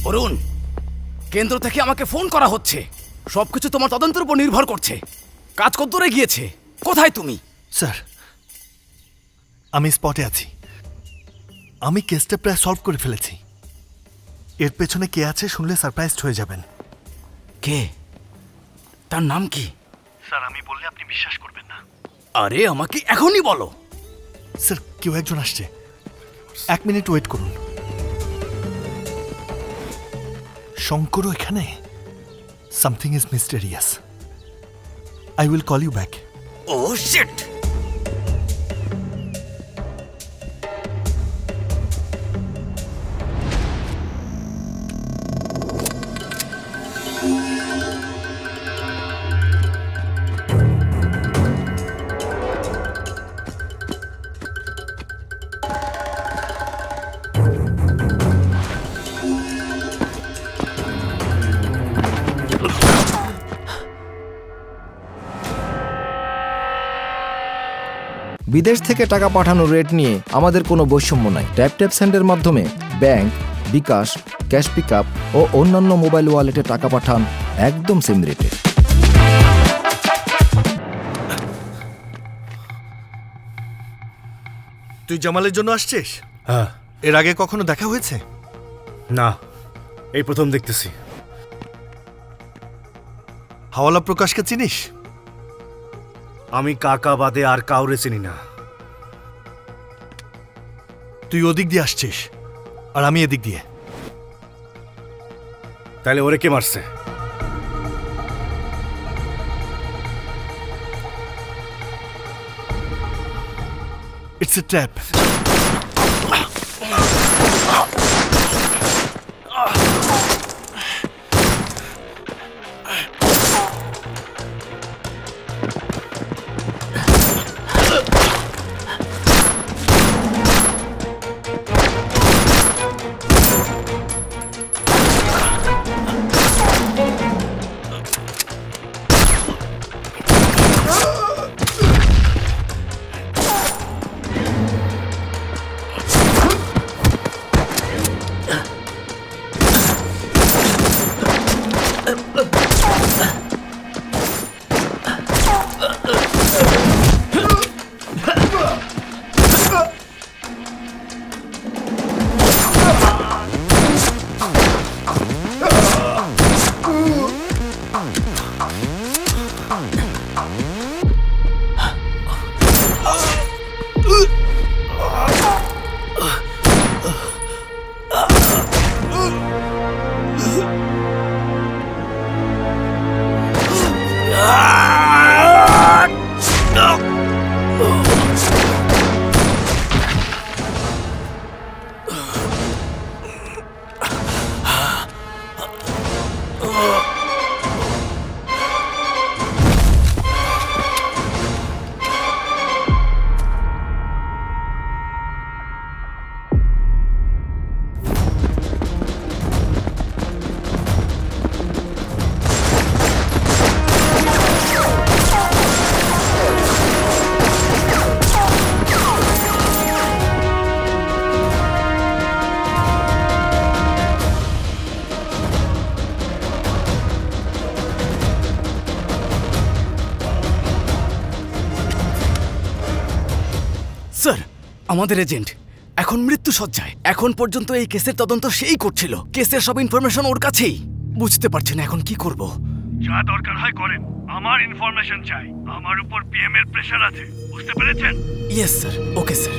অরুণ, কেন্দ্র থেকে আমাকে ফোন করা হচ্ছে। সবকিছু তোমার তদন্তের উপর নির্ভর করছে। কাজ কত দূরে গিয়েছে? কোথায় তুমি? স্যার, আমি স্পটে আছি। আমি কেসটা প্রায় সলভ করে ফেলেছি। এর পেছনে কে আছে শুনলে সারপ্রাইজড হয়ে যাবেন। কে? তার নাম কি? স্যার, আমি বললে আপনি বিশ্বাস করবেন না। আরে আমাকে এখনই বলো। স্যার, কেউ একজন আসছে, 1 মিনিট ওয়েট করুন। শঙ্করও এখানে? Something is mysterious. I will call you back. Oh shit! বিদেশ থেকে টাকা পাঠানোর রেট নিয়ে আমাদের কোনো বৈষম্য নাই। ট্যাপ ট্যাপ সেন্ডের মাধ্যমে ব্যাংক, বিকাশ, ক্যাশ পিকআপ ও অন্যান্য মোবাইল ওয়ালেটে টাকা পাঠান একদম সেম রেটে। তুই জামালের জন্য আসছিস? হ্যাঁ। এর আগে কখনো দেখা হয়েছে? না, এই প্রথম দেখতেছি। হাওয়ালা প্রকাশকে চিনিস? আমি কাকা বাদে আর কাউরে চিনি না। তুই ওদিক দিয়ে আসছিস আর আমি এদিক দিয়ে। তাহলে ওরে কে মারছে? It's a trap. আমাদের এজেন্ট এখন মৃত্যু সজ্জায়। এখন পর্যন্ত এই কেসের তদন্ত সেই করছিল। কেসের সব ইনফরমেশন ওর কাছেই। বুঝতে পারছি না এখন কি করব। যা দরকার হয় করেন, আমার ইনফরমেশন চাই। আমার উপর পিএম এর প্রেসার আছে, বুঝতে পেরেছেন? Yes sir. Okay sir.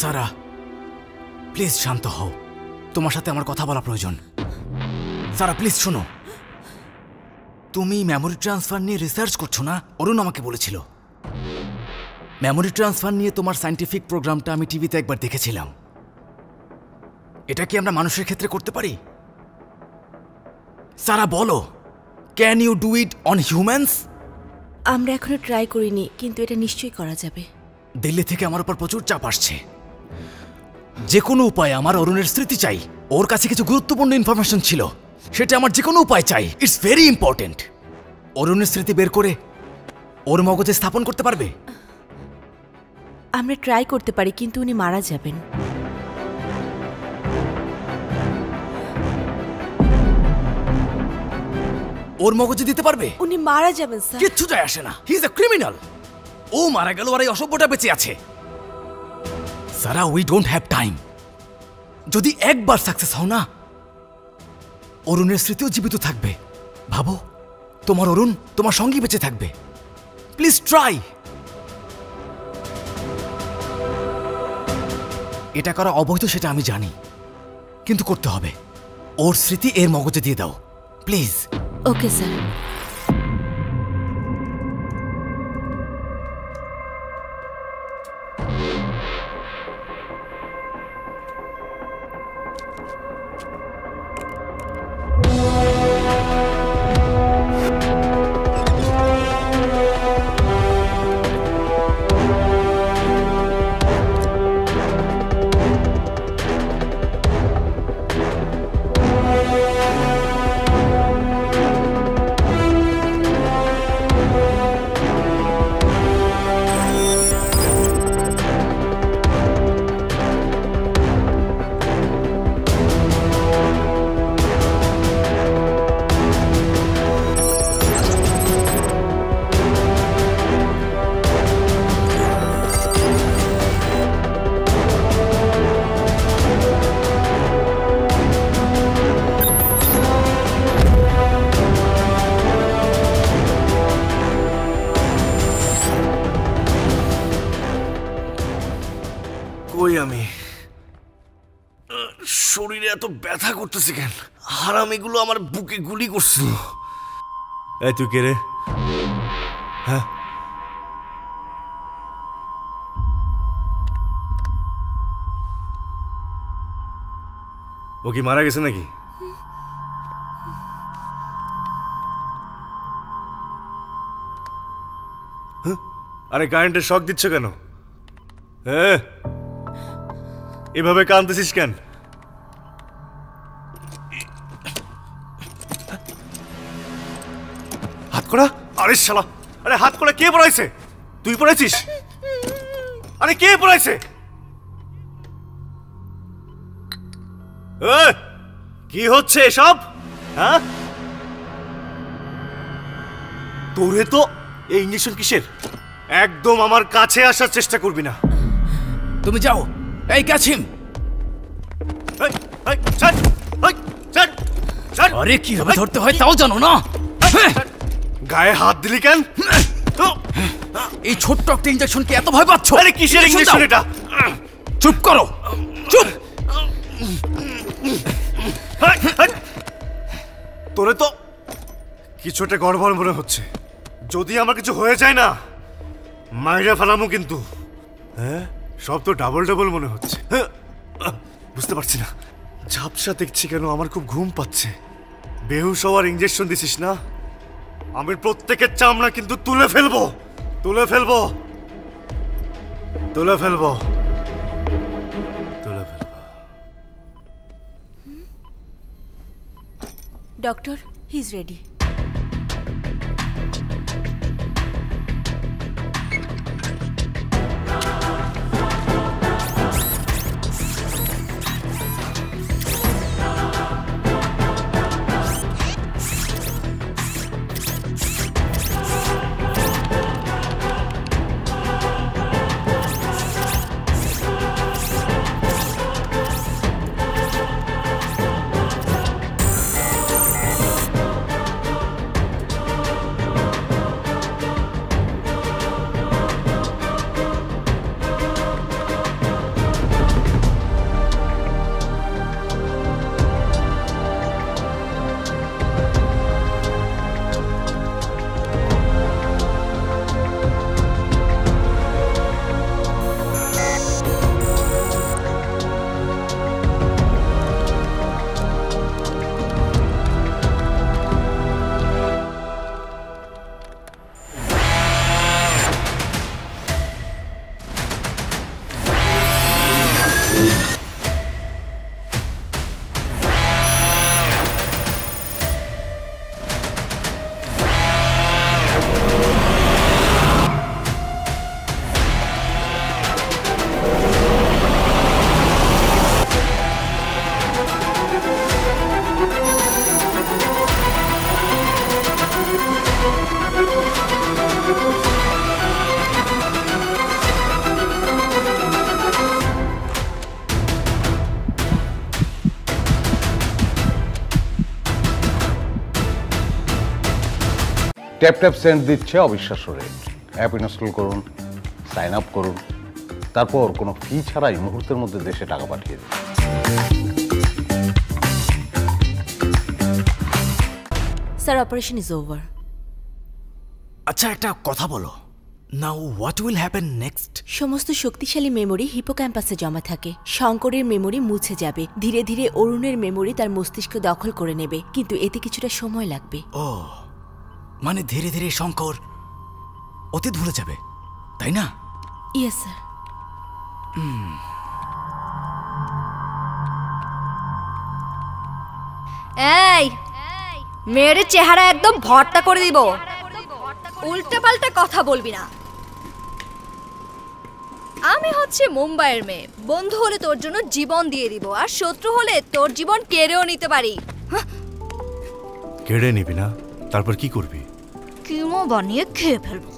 Sara, please শান্ত হও। তোমার সাথে আমার কথা বলা প্রয়োজন। সারা প্লিজ শোনো। তুমি মেমোরি ট্রান্সফার নিয়ে রিসার্চ করছো না? অরুণ আমাকে বলেছিল। মেমোরি ট্রান্সফার নিয়ে তোমার সায়েন্টিফিক প্রোগ্রামটা আমি টিভিতে একবার দেখেছিলাম। এটা কি আমরা মানুষের ক্ষেত্রে করতে পারি? সারা বলো, can you do it on humans? আমরা এখনো ট্রাই করিনি, কিন্তু এটা নিশ্চয়ই করা যাবে। দিল্লি থেকে আমার উপর প্রচুর চাপ আসছে। যে কোনো উপায়ে আমার অরুণের স্মৃতি চাই। ওর কাছে কিছু গুরুত্বপূর্ণ ইনফরমেশন ছিল, সেটা আমার যে কোনো উপায় চাই। It's very important. অরুণের স্মৃতি বের করে ওর মগজে স্থাপন করতে পারবে? আমরা ট্রাই করতে পারি, কিন্তু উনি মারা যাবেন। ওর মগজে দিতে পারবে? উনি মারা যাবেন স্যার। কিচ্ছু যায় আসে না। He is a criminal. ও মারা গেল আর এই অসভ্যটা বেঁচে আছে। সারা, উই ডোন্ট হ্যাভ টাইম। যদি একবার সাকসেস হও না, অরুণের স্মৃতিও জীবিত থাকবে। ভাবো, তোমার অরুণ তোমার সঙ্গী বেঁচে থাকবে। Please try. এটা করা অবৈধ সেটা আমি জানি, কিন্তু করতে হবে। ওর স্মৃতি এর মগজে দিয়ে দাও প্লিজ। Okay sir. শরীরে এত ব্যথা করতেছে কেন? হারামিগুলো আমার বুকে গুলি করছিল। এই তুই কে রে? হ্যাঁ, ও কি মারা গেছে নাকি? আরে কারেন্টের শক দিচ্ছ কেন? হ্যাঁ, এভাবে কাঁদতেছিস কেন? হাত করা? আরে শালা, আরে হাত করা কে পড়াইছে? তুই পড়াইছিস? আরে কে পড়াইছে? কি হচ্ছে এসব? হ্যাঁ, তোরে তো এই ইঞ্জেকশন কিসের? একদম আমার কাছে আসার চেষ্টা করবি না। তুমি যাও। এই কাছিম, আরে কিভাবে ধরতে হয় তাও জানো না? গায়ে হাত দিলি কেন? এই ছোট্ট একটা ইনজেকশনকে এত ভয় পাচ্ছ? আরে কিসের ইনজেকশন এটা? চুপ করো, চুপ। তোরে তো কিছু একটা গড়বড় মনে হচ্ছে। যদি আমার কিছু হয়ে যায় না, মাইরা ফেলামো কিন্তু। হ্যাঁ, সব তো ডাবল ডাবল মনে হচ্ছে। বুঝতে পারছি না, ঝাপসা দেখছি কেন, আমার খুব ঘুম পাচ্ছে। বেহুশ হওয়ার ইঞ্জেকশন দিছিস না? আমি প্রত্যেকের চামড়া কিন্তু তুলে ফেলবো, তুলে ফেলবো, তুলে ফেলবো, তুলে ফেলবো। Doctor, he is ready. Tap tap send দিচ্ছে অবিশ্বাস্য রেট। অ্যাপ ইনস্টল করুন, সাইন আপ করুন, তারপর কোনো ফি ছাড়াই মুহূর্তের মধ্যে দেশে টাকা পাঠিয়ে দিন। Sir, operation is over. আচ্ছা, একটা কথা বলো, now what will happen next? সমস্ত শক্তিশালী মেমোরি হিপোক্যাম্পাসে জমা থাকে। শঙ্করের মেমোরি মুছে যাবে, ধীরে ধীরে অরুণের মেমোরি তার মস্তিষ্ক দখল করে নেবে, কিন্তু এতে কিছুটা সময় লাগবে। ও, মানে ধীরে ধীরে শঙ্কর অতীত ভুলে যাবে, তাই না? Yes sir. এই মেয়ের চেহারা একদম ভর্তা করে দিব, উল্টা পাল্টা কথা বলবি না। আমি হচ্ছে মুম্বাইয়ের মেয়ে, বন্ধু হলে তোর জন্য জীবন দিয়ে দিব, আর শত্রু হলে তোর জীবন কেড়েও নিতে পারি। কেড়ে নিবি না? তারপর কি করবি? কিমো বানিয়ে খেয়ে ফেলবো।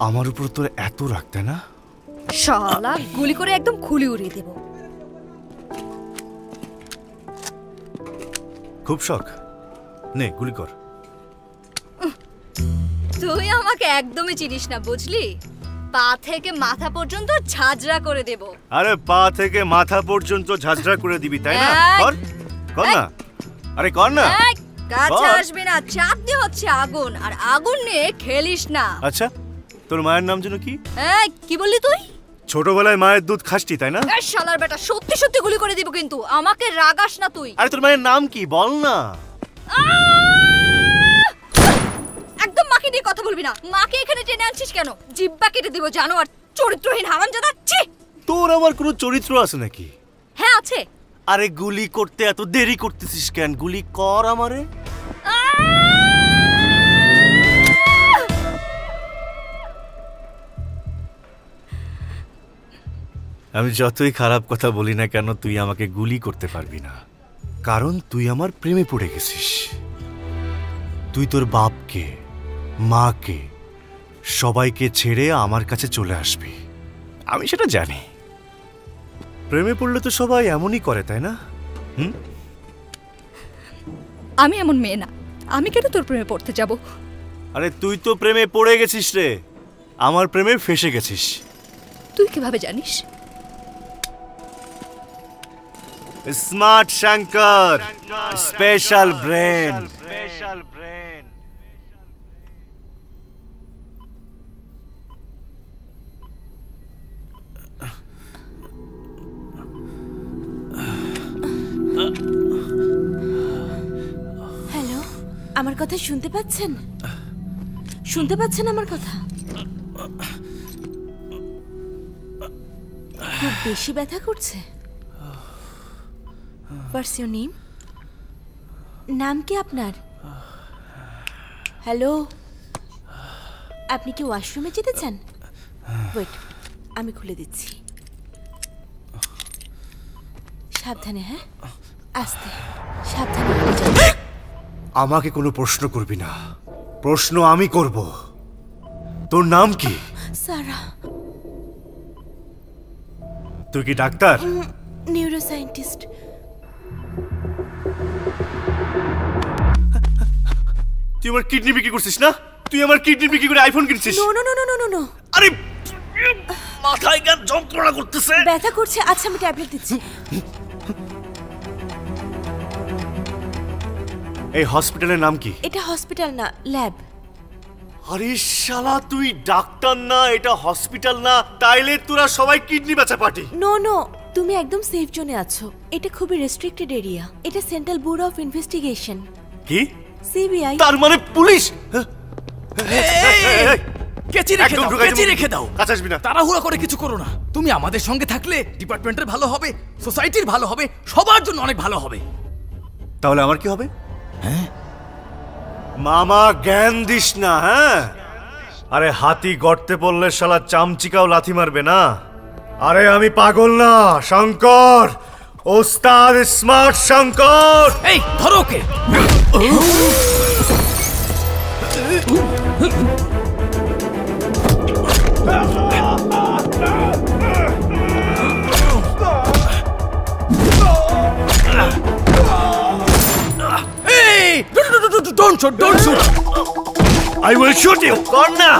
আমার উপর তোর এত রাখতে না? শালা গুলি করে একদম খুলি উড়িয়ে দেব। খুব শখ, নে গুলি কর। তুই আমাকে একদমই চিনিস না, বুঝলি? পা থেকে মাথা পর্যন্ত ঝাঁঝরা করে দেব। আরে পা থেকে মাথা পর্যন্ত ঝাঁঝরা করে দিবি, তাই না? কর, কর না। আরে কর না। কাছে আসবি না, চাপ দিয়ে হচ্ছে আগুন, আর আগুন নিয়ে খেলিস না। আচ্ছা, তোর মায়ের নাম যেন কি? এই কি বললি তুই? ছোটবেলায় মায়ের দুধ খাসতি, তাই না? এই শালার বেটা, সত্যি সত্যি গুলি করে দিব কিন্তু, আমাকে রাগাস না তুই। আরে তোর মায়ের নাম কি বল না। একদম মাকে নিয়ে কথা বলবি না। মাকে এখানে টেনে আনছিস কেন? জিব্বা কেটে দিব জানোয়ার, চরিত্রহীন হারামজাদা। ছি! তোর আবার কোনো চরিত্র আছে নাকি? হ্যাঁ আছে। আরে গুলি করতে এত দেরি করতেছিস কেন? গুলি কর আমারে। আমি যতই খারাপ কথা বলি না কেন, তুই আমাকে গুলি করতে পারবি না, কারণ তুই আমার প্রেমে পড়ে গেছিস। তুই তোর বাপকে, মাকে, সবাইকে ছেড়ে আমার কাছে চলে আসবি, আমি সেটা জানি। প্রেমে পড়লে তো সবাই এমনই করে, তাই না? আমি এমন মেয়ে না, আমি কেন তোর প্রেমে পড়তে যাব? আরে তুই তো প্রেমে পড়ে গেছিস রে, আমার প্রেমে ফেসে গেছিস। তুই কিভাবে জানিস? Smart Shankar, special brain. Hello, আমার কথা শুনতে পাচ্ছেন? শুনতে পাচ্ছেন আমার কথা? খুব বেশি ব্যথা করছে? What's your name? নাম কি আপনার? হ্যালো, আপনি কি ওয়াশরুমে যেতে চান? ওয়েট, আমি খুলে দিচ্ছি। সাবধানে, হ্যাঁ, আস্তে, সাবধানে। আমাকে কোনো প্রশ্ন করবি না, প্রশ্ন আমি করব। তোর নাম কি? সারা। তুই কি ডাক্তার? নিউরোসায়েন্টিস্ট। তুই আমার কিডনি বিক্রি করছিস না? তুই আমার কিডনি বিক্রি করে আইফোন কিনছিস? No no no no no no. আরে মাথায় গান যন্ত্রণা করতেছে, ব্যথা করছে। আচ্ছা, আমি ট্যাবলেট দিচ্ছি। এই হসপিটালের নাম কি? এটা হসপিটাল না, ল্যাব। আরে শালা, তুই ডাক্তার না, এটা হসপিটাল না, তাইলে তোরা সবাই কিডনি বেচা পার্টি। নো নো, তুমি একদম সেফ জোনে আছো। এটা খুবই রেস্ট্রিক্টেড এরিয়া। এটা সেন্ট্রাল ব্যুরো অফ ইনভেস্টিগেশন। কি? সিবিআই। তার মানে পুলিশ? কেচি রেখে দাও। কাছে আসবি না। তাড়াহুড়ো করে কিছু করো না। তুমি আমাদের সঙ্গে থাকলে ডিপার্টমেন্টের ভালো হবে, সোসাইটির ভালো হবে, সবার জন্য অনেক ভালো হবে। তাহলে আমার কি হবে? হ্যাঁ মামা, জ্ঞান দিস না। হ্যাঁ, আরে হাতি গর্তে পড়লে শালা চামচিকাও লাথি মারবে না। আরে আমি পাগল না, শঙ্কর, ওস্তাদ স্মার্ট শঙ্কর। এই ধরো ওকে। Hey! Don't shoot! Don't shoot! I will shoot you! Corner!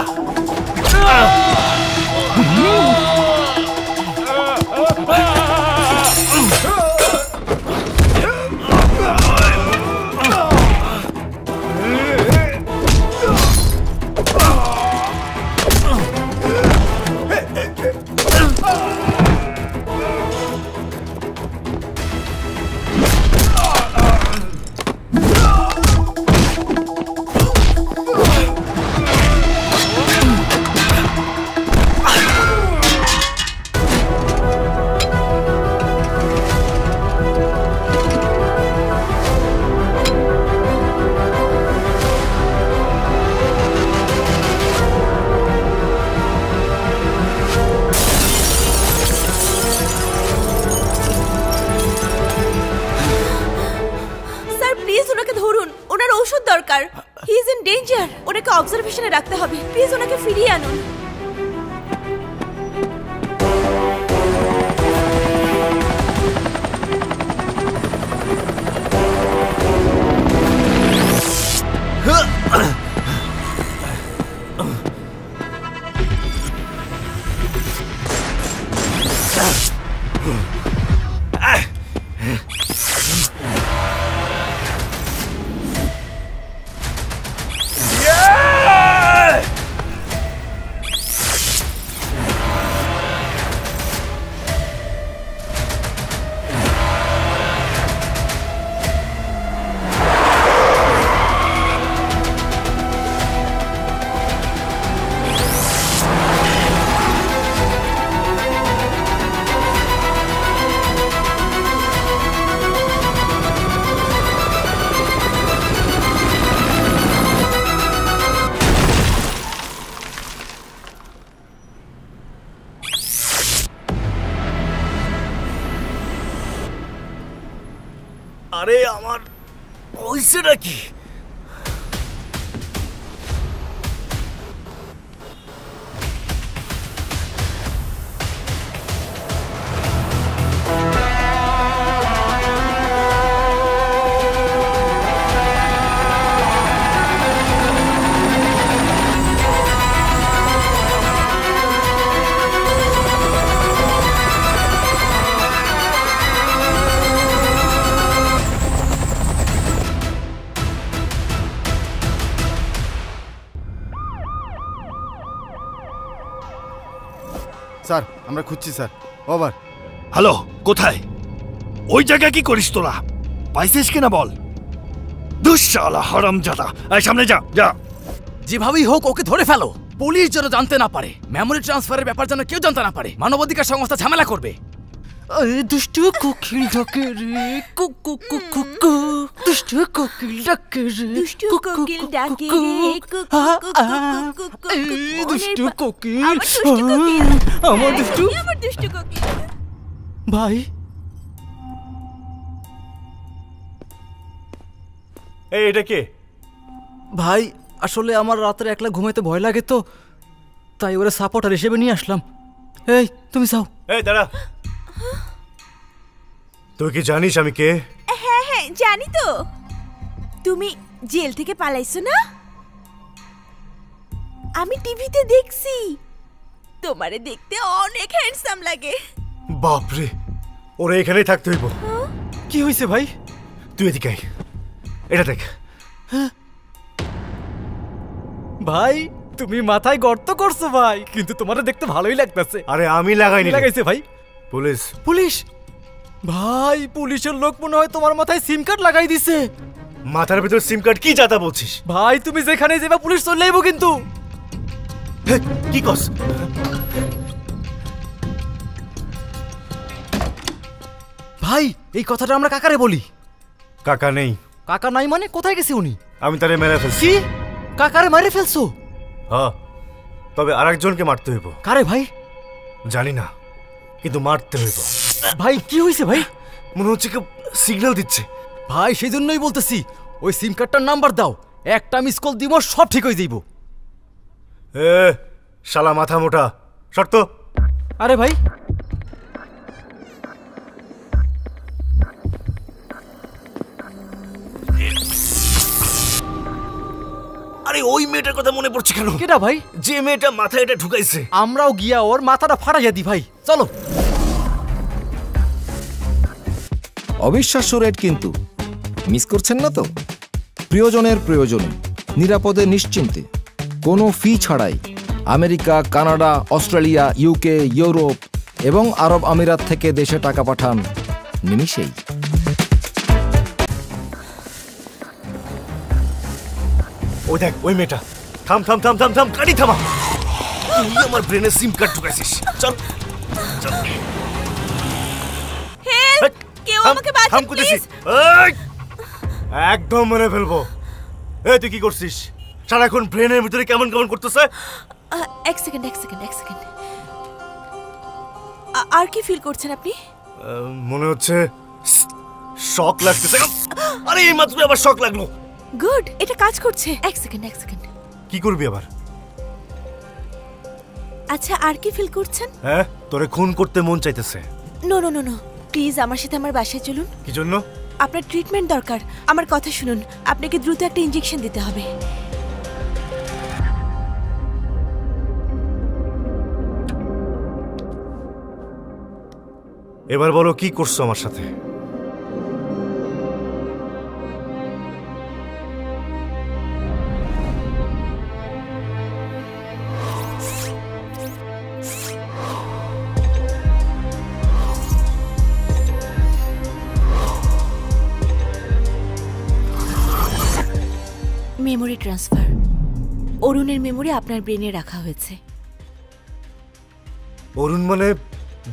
He is in danger. ওনাকে অবজারভেশনে রাখতে হবে। প্লিজ ওনাকে ফিরিয়ে আনুন। আরে আমার হইছেটা কি? স্যার আমরা খুঁজছি স্যার। ওভার। হ্যালো, কোথায়? ওই জায়গায় কি করিস তোরা? পাইছিস কিনা বল। দুঃশালা হারামজাদা, এই সামনে যা যা। যেভাবেই হোক ওকে ধরে ফেলো, পুলিশ যেন জানতে না পারে, মেমোরি ট্রান্সফারের ব্যাপার যেন কেউ জানতে না পারে, মানবাধিকার সংস্থা ঝামেলা করবে। দুষ্টু কোকিল ডাকে রে, কুকু কুকু কু, দুষ্টু কোকিল ডাকে রে, দুষ্টু কোকিল ডাকে রে, দুষ্টু কোকিল, আমার দুষ্টু কোকিল। ভাই এই এটা কে? ভাই আসলে আমার রাত্রে একলা ঘুমাইতে ভয় লাগে তো, তাই ওরা সাপোর্টার হিসেবে নিয়ে আসলাম। এই তুমি যাও। এই দাঁড়া, তুই কি জানিস আমি কে? হ্যাঁ হ্যাঁ জানি তো। তুমি জেল থেকে পালাইছো না? আমি টিভিতে দেখছি, তোমারে দেখতে অনেক হ্যান্ডসাম লাগে। বাপরে, ওরা এখানেই থাকতে হইব। কি হয়েছে ভাই? তুই এদিকে আয়, এটা দেখ। ভাই তুমি মাথায় গর্ত করছো ভাই, কিন্তু তোমারে দেখতে ভালোই লাগতেছে। আরে আমি লাগাইনি। লাগাইছে ভাই পুলিশ। পুলিশ? ভাই পুলিশের লোক মনে হয় তোমার মাথায় সিম কার্ড লাগাই দিছে। মাথার ভিতর সিম কার্ড কি যাতা বলছিস? ভাই তুমি যেখানে যাবে পুলিশ চলে আইবো কিন্তু। কি কস? ভাই এই কথাটা আমরা কাকারে বলি। কাকা নেই। কাকা নাই মানে কোথায় গেছে উনি? আমি তারে মেরে ফেলছি। কি? কাকারে মেরে ফেলছো? হ্যাঁ, তবে আরেকজনকে মারতে হইব। কারে ভাই? জানি না, কিন্তু মারতে হইব। ভাই কি হয়েছে ভাই? মনে হচ্ছে কেউ সিগন্যাল দিচ্ছে। ভাই সেই জন্যই বলতেছি ওই সিম কার্ডটার নাম্বার দাও, একটা মিস কল দিব সব ঠিক হয়ে যাইব। শালা মাথা মোটা, শর্ত। আরে ভাই আরে ওই মেয়েটার কথা মনে পড়ছে কেন? কেডা ভাই? যে মেয়েটা মাথায় এটা ঢুকাইছে। আমরাও গিয়া ওর মাথাটা ফাটাইয়া দি ভাই, চলো। অবিশ্বাস্য রেট কিন্তু মিস করছেন না তো? প্রিয়জনের প্রয়োজনে, নিরাপদে নিশ্চিন্তে, কোনো ফি ছাড়াই America, Canada, Australia, UK, Europe এবং আরব আমিরাত থেকে দেশে টাকা পাঠান নিমিষেই। ওই দেখ ওই মেয়েটা। থাম থাম থাম থাম থাম, গাড়ি থামা। তুই আমার ব্রেনে সিম কার্ড ঢুকাইছিস। চল চল। হেল্প, কেউ আমাকে বাঁচান প্লিজ। একদম মেরে ফেলবো। এই তুই কি করছিস? সারাক্ষণ ব্রেনের ভিতরে কেমন কেমন করতেছে। এক সেকেন্ড। আর কি ফিল করছেন আপনি? মনে হচ্ছে শক লাগতেছে। আরে এই মাত্র আবার শক লাগলো। গুড, এটা কাজ করছে। এক সেকেন্ড। কি করবি আবার? আচ্ছা আর কি ফিল করছেন? হ্যাঁ, তোরে খুন করতে মন চাইতেছে। নো প্লিজ আমার সাথে আমার বাসায় চলুন। কি জন্য? আপনার ট্রিটমেন্ট দরকার। আমার কথা শুনুন, আপনাকে দ্রুত একটা ইনজেকশন দিতে হবে। এবার বলো কি করছো আমার সাথে? Memory transfer. অরুণের মেমোরি আপনার ব্রেনে রাখা হয়েছে। অরুণ মানে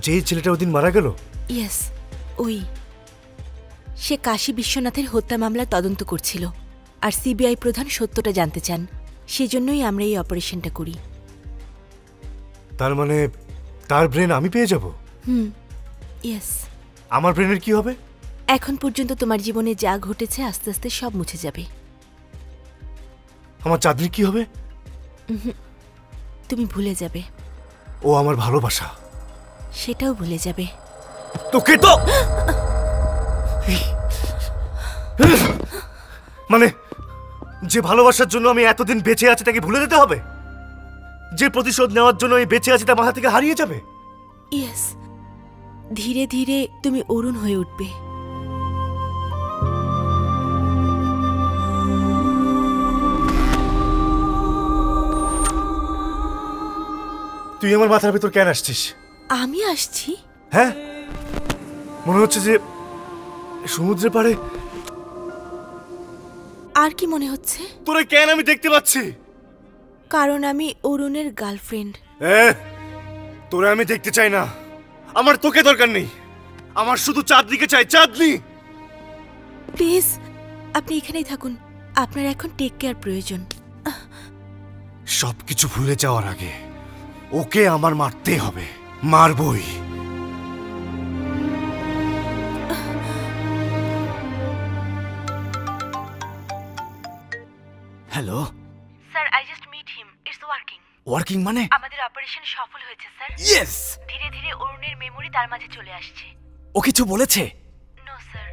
যেই ছেলেটা ওদিন মারা গেল? ইয়েস, ওই। সে কাশী বিশ্বনাথের হত্যা মামলা তদন্ত করছিল, আর সিবিআই প্রধান সত্যটা জানতে চান। সেজন্যই আমরা এই অপারেশনটা করি। তার মানে তার ব্রেন আমি পেয়ে যাব? ইয়েস। আমার ব্রেনের কি হবে? এখন পর্যন্ত তোমার জীবনে যা ঘটেছে আস্তে আস্তে সব মুছে যাবে। আমার চাঁদনি কি হবে? তুমি ভুলে যাবে। ও আমার ভালোবাসা, সেটাও ভুলে যাবে। তোকে তো মানে যে ভালোবাসার জন্য আমি এতদিন বেঁচে আছি তাকে ভুলে যেতে হবে? যে প্রতিশোধ নেওয়ার জন্য আমি বেঁচে আছি তা মাথা থেকে হারিয়ে যাবে? ইয়েস, ধীরে ধীরে তুমি অরুণ হয়ে উঠবে। তুই আমার মাথার ভিতর কেন আসছিস? আমি আসছি? হ্যাঁ, মনে হচ্ছে যে সমুদ্রের পাড়ে। আর কি মনে হচ্ছে? তোরে কেন আমি দেখতে পাচ্ছি? কারণ আমি অরুণের গার্লফ্রেন্ড। তোরে আমি দেখতে চাই না, আমার তোকে দরকার নেই, আমার শুধু চাঁদনিকে চাই, চাঁদনি। প্লিজ আপনি এখানেই থাকুন, আপনার এখন টেক কেয়ার প্রয়োজন। সবকিছু ভুলে যাওয়ার আগে ওকে আমার মারতে হবে, মারবই। Hello sir, I just meet him, it's working. Working মানে? আমাদের অপারেশন সফল হয়েছে স্যার। ইয়েস। ধীরে ধীরে অরুণের মেমোরি তার মাঝে চলে আসছে। ও কিছু বলেছে? নো স্যার,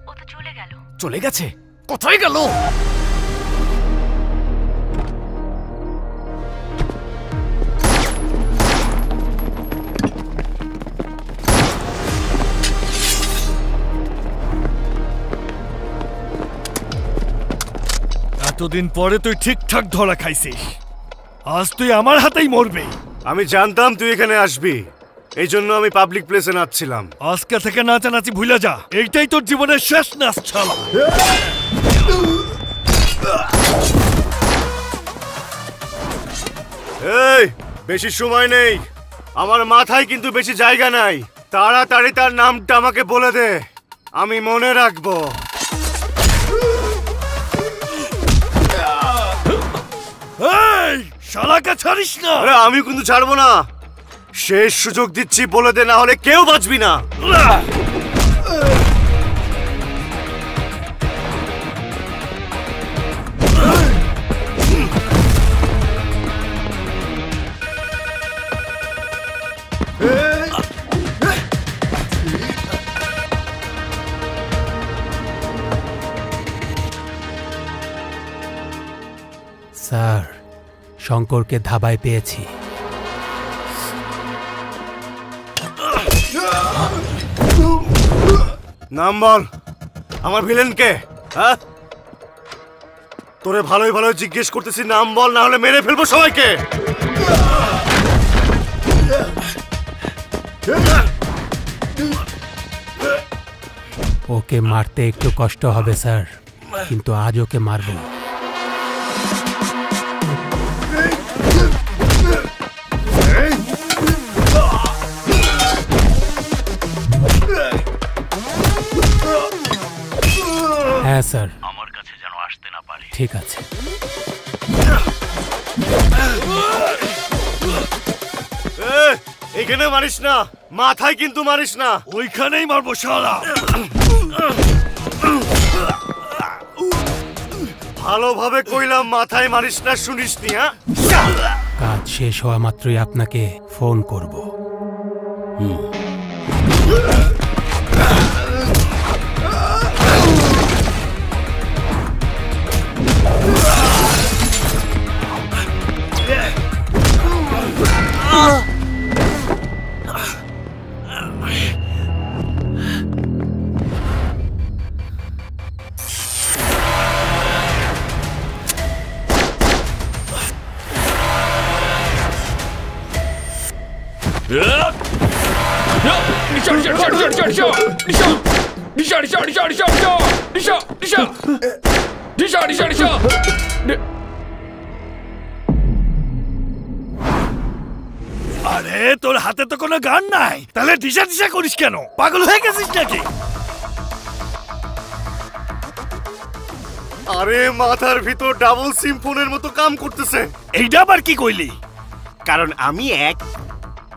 ও তো চলে গেল। চলে গেছে? কোথায় গেল? এতদিন পরে তুই ঠিকঠাক ধরা খাইছিস, আজ তুই আমার হাতেই মরবি। আমি জানতাম তুই এখানে আসবি, এই জন্য আমি পাবলিক প্লেসে নাচছিলাম। আজকে থেকে নাচানাচি ভুলে যা, এইটাই তোর জীবনের শেষ নাচ ছাড়া। এই, বেশি সময় নেই, আমার মাথায় কিন্তু বেশি জায়গা নাই। তাড়াতাড়ি তার নামটা আমাকে বলে দে, আমি মনে রাখবো। এই শালাকে ছাড়িস না। আরে আমি কিন্তু ছাড়বো না, শেষ সুযোগ দিচ্ছি, বলে দে, না হলে কেউ বাঁচবি না। স্যার, শঙ্করকে ধাবায় পেয়েছি। নাম বল, আমার ভিলেন কে? হ্যাঁ, তোরে ভালোই ভালোই জিজ্ঞেস করতেছি, নাম বল, না হলে মেরে ফেলবো সবাইকে। ওকে মারতে একটু কষ্ট হবে স্যার, কিন্তু আজ ওকে মারব। হ্যাঁ স্যার, আমার কাছে যেন আসতে না পারে। ঠিক আছে। এখানে মারিস না, মাথায় কিন্তু মারিস না। ওইখানেই মারবো শালা। ভালোভাবে কইলাম, মাথায় মারিস না, শুনিস নি? হ্যাঁ, কাজ শেষ হওয়া মাত্রই আপনাকে ফোন করব। আরে তোর হাতে তো কোনো গান নাই, তাহলে দিশা দিশা করিস কেন? পাগল হয়ে গেছিস নাকি? আরে মাথার ভিতর ডাবল সিম ফোনের মতো কাম করতেছে। এইটা আবার কি কইলি? কারণ আমি এক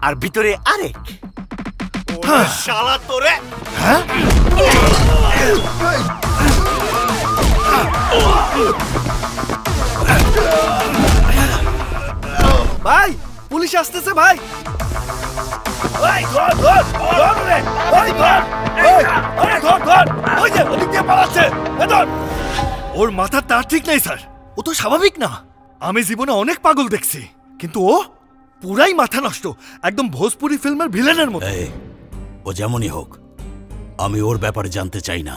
আর ভিতরে আরেক। শালা তোরে। হ্যাঁ, ভাই পুলিশ আসতেছে ভাই। ওর মাথার তার ঠিক নাই স্যার, ও তো স্বাভাবিক না। আমি জীবনে অনেক পাগল দেখছি, কিন্তু ও পুরাই মাথা নষ্ট, একদম ভোজপুরি ফিল্মের ভিলেনের মতো। ও যেমনই হোক, আমি ওর ব্যাপারে জানতে চাই না।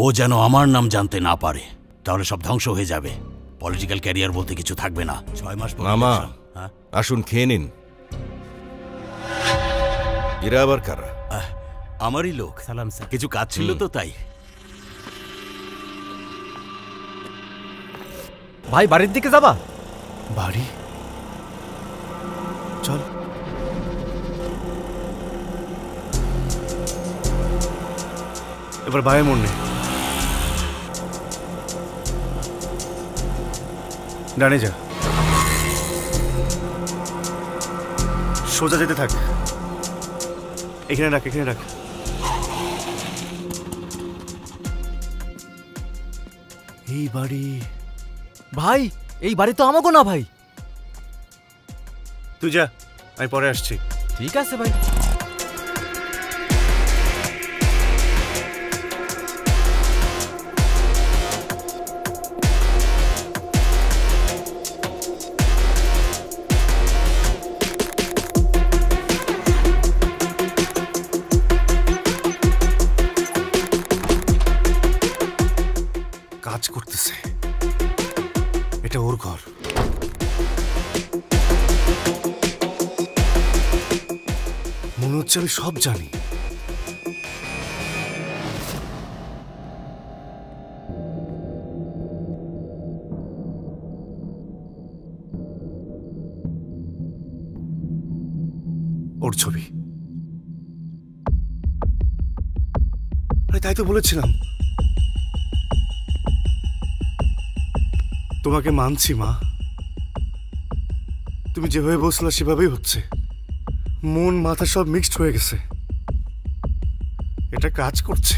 ও যেন আমার নাম জানতে না পারে, তাহলে সব ধ্বংস হয়ে যাবে। পলিটিক্যাল ক্যারিয়ার বলতে কিছু থাকবে না। 6 মাস পর মামা, আসুন খেয়ে নিন। এরা আবার কারা? আমারই লোক। সালাম স্যার। কিছু কাজ ছিল তো তাই। ভাই বাড়ির দিকে যাবা? বাড়ি চল। এবার বায়ে মন নেই, ডানে যা, সোজা যেতে থাক। এখানে রাখ, এখানে রাখ। এই বাড়ি ভাই, এই বাড়ি তো আমাগো না ভাই। তুই যা, আমি পরে আসছি। ঠিক আছে ভাই। কাজ করতেছে, এটা ওর ঘর। মনে হচ্ছে আমি সব জানি। ওর ছবি। আরে তাই তো বলেছিলাম। তোমাকে মানছি মা, তুমি যেভাবে বসলা সেভাবেই হচ্ছে। মন মাথা সব মিক্সড হয়ে গেছে, এটা কাজ করছে।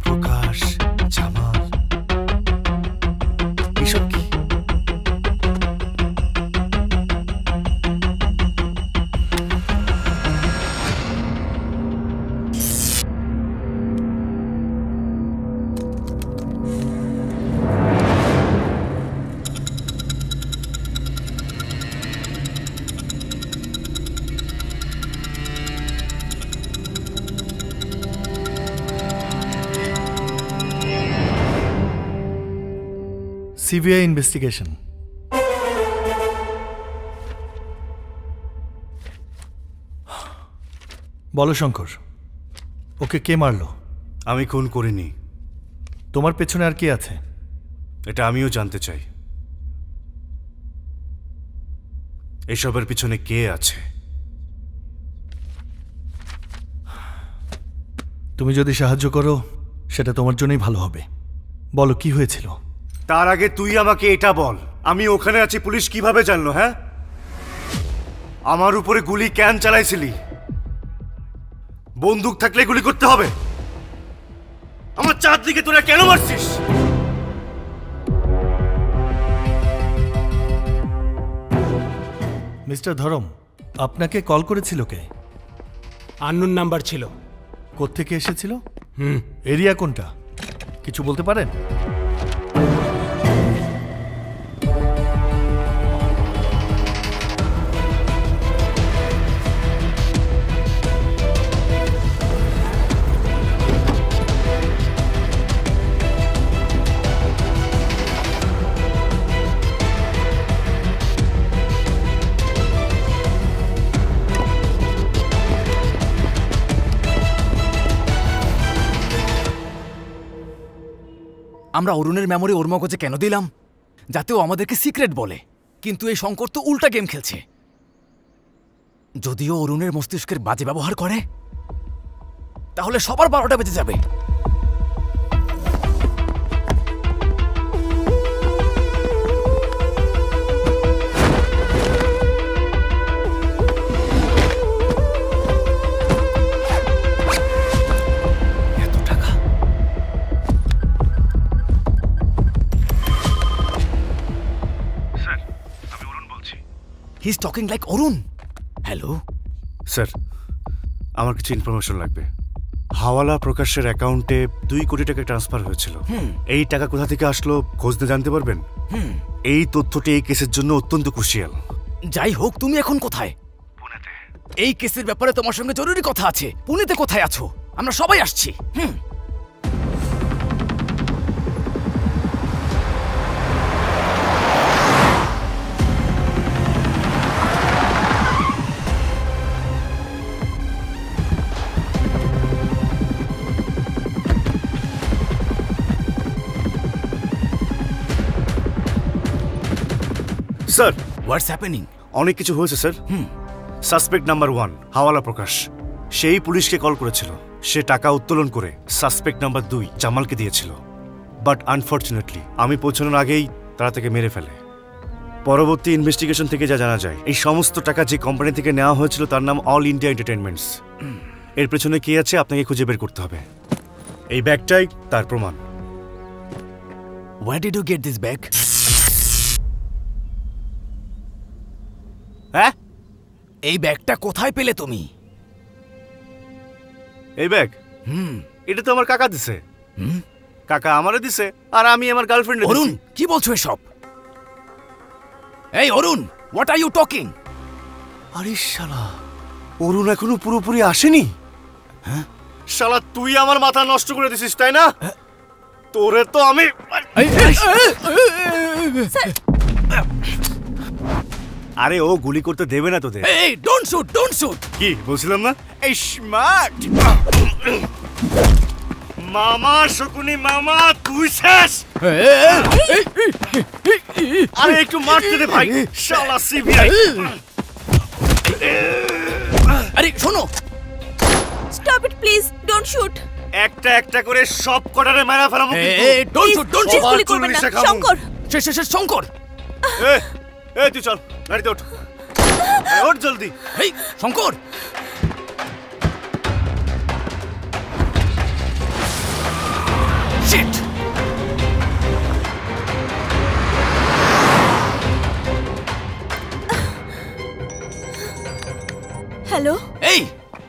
প্রকাশ, জামাল, এসব কি? CBI investigation. বলো শঙ্কর, ওকে কে মারলো? আমি খুন করিনি। তোমার পেছনে আর কে আছে? এটা আমিও জানতে চাই। এসবের পিছনে কে আছে? তুমি যদি সাহায্য করো সেটা তোমার জন্যই ভালো হবে। বলো কি হয়েছিল? তার আগে তুই আমাকে এটা বল, আমি ওখানে আছি পুলিশ কিভাবে জানলো? হ্যাঁ, আমার উপরে গুলি কেন চালাইছিলি? বন্দুক থাকলে গুলি করতে হবে? আমার চারদিকে তোরা কেন মারছিস? মিস্টার ধরম, আপনাকে কল করেছিল কে? আননোন নাম্বার ছিল। কোত্থেকে এসেছিল? এরিয়া কোনটা কিছু বলতে পারেন? আমরা অরুণের মেমোরি ওর মগজে কেন দিলাম? যাতে ও আমাদেরকে সিক্রেট বলে। কিন্তু এই শঙ্কর তো উল্টা গেম খেলছে। যদিও অরুণের মস্তিষ্কের বাজে ব্যবহার করে, তাহলে সবার 12টা বেজে যাবে। He's talking like Arun. Hello? Sir, আমার কিছু ইনফরমেশন লাগবে। হাওয়ালা প্রকাশের অ্যাকাউন্টে 2 কোটি টাকা ট্রান্সফার হয়েছিল। এই টাকা কোথা থেকে আসলো খোঁজতে জানতে পারবেন? এই তথ্যটি এই কেসের জন্য অত্যন্ত ক্রুশিয়াল। যাই হোক, তুমি এখন কোথায়? পুনেতে। এই কেসের ব্যাপারে তোমার সঙ্গে জরুরি কথা আছে। পুনেতে কোথায় আছো? আমরা সবাই আসছি। Sir what's happening? অনেক কিছু হয়েছে স্যার। সাসপেক্ট নাম্বার 1 হাওয়ালা প্রকাশ, সেই পুলিশকে কল করেছিল। সে টাকা উত্তোলন করে সাসপেক্ট নাম্বার 2 জামালকে দিয়েছিল। বাট আনফর্চুনেটলি আমি পৌঁছানোর আগেই তারা তাকে মেরে ফেলে। পরবর্তী ইনভেস্টিগেশন থেকে যা জানা যায়, এই সমস্ত টাকা যে কোম্পানি থেকে নেওয়া হয়েছিল তার নাম অল ইন্ডিয়া এন্টারটেইনমেন্টস। এর পেছনে কে আছে আপনাকে খুঁজে বের করতে হবে। এই ব্যাগটাই তার প্রমাণ। Where did you get this bag? হ্যাঁ, এই ব্যাগটা কোথায় পেলে তুমি? এই ব্যাগ? এটা তো আমার কাকা দিছে। কাকা আমারে দিছে আর আমি আমার গার্লফ্রেন্ডে দিছি। অরুণ, কি বলছো এসব? এই অরুণ, হোয়াট আর ইউ টকিং? আরে শালা, অরুণ এখনো পুরোপুরি আসেনি। হ্যাঁ শালা, তুই আমার মাথা নষ্ট করে দিছিস তাই না? তোরে তো আমি আরে ও গুলি করতে দেবে না তোদের। এই ডোন্ট শুট, ডোন্ট শুট। কি বলছিলাম না? এই স্মার্ট মামা, শকুনি মামা, তুই শেষ। আরে একটু মারতে দে ভাই, শালা সিবিআই। আরে শোনো, stop it please, don't shoot. একটা একটা করে সব কটারে মারা ফেলাবো। এই ডোন্ট শুট, ডোন্ট শুট। গুলি করবেন না শঙ্কর। শেষ শঙ্কর। এই তুই চল, গাড়িতে ওঠ, ওঠ জলদি। এই শঙ্কর, শিট। হ্যালো। এই,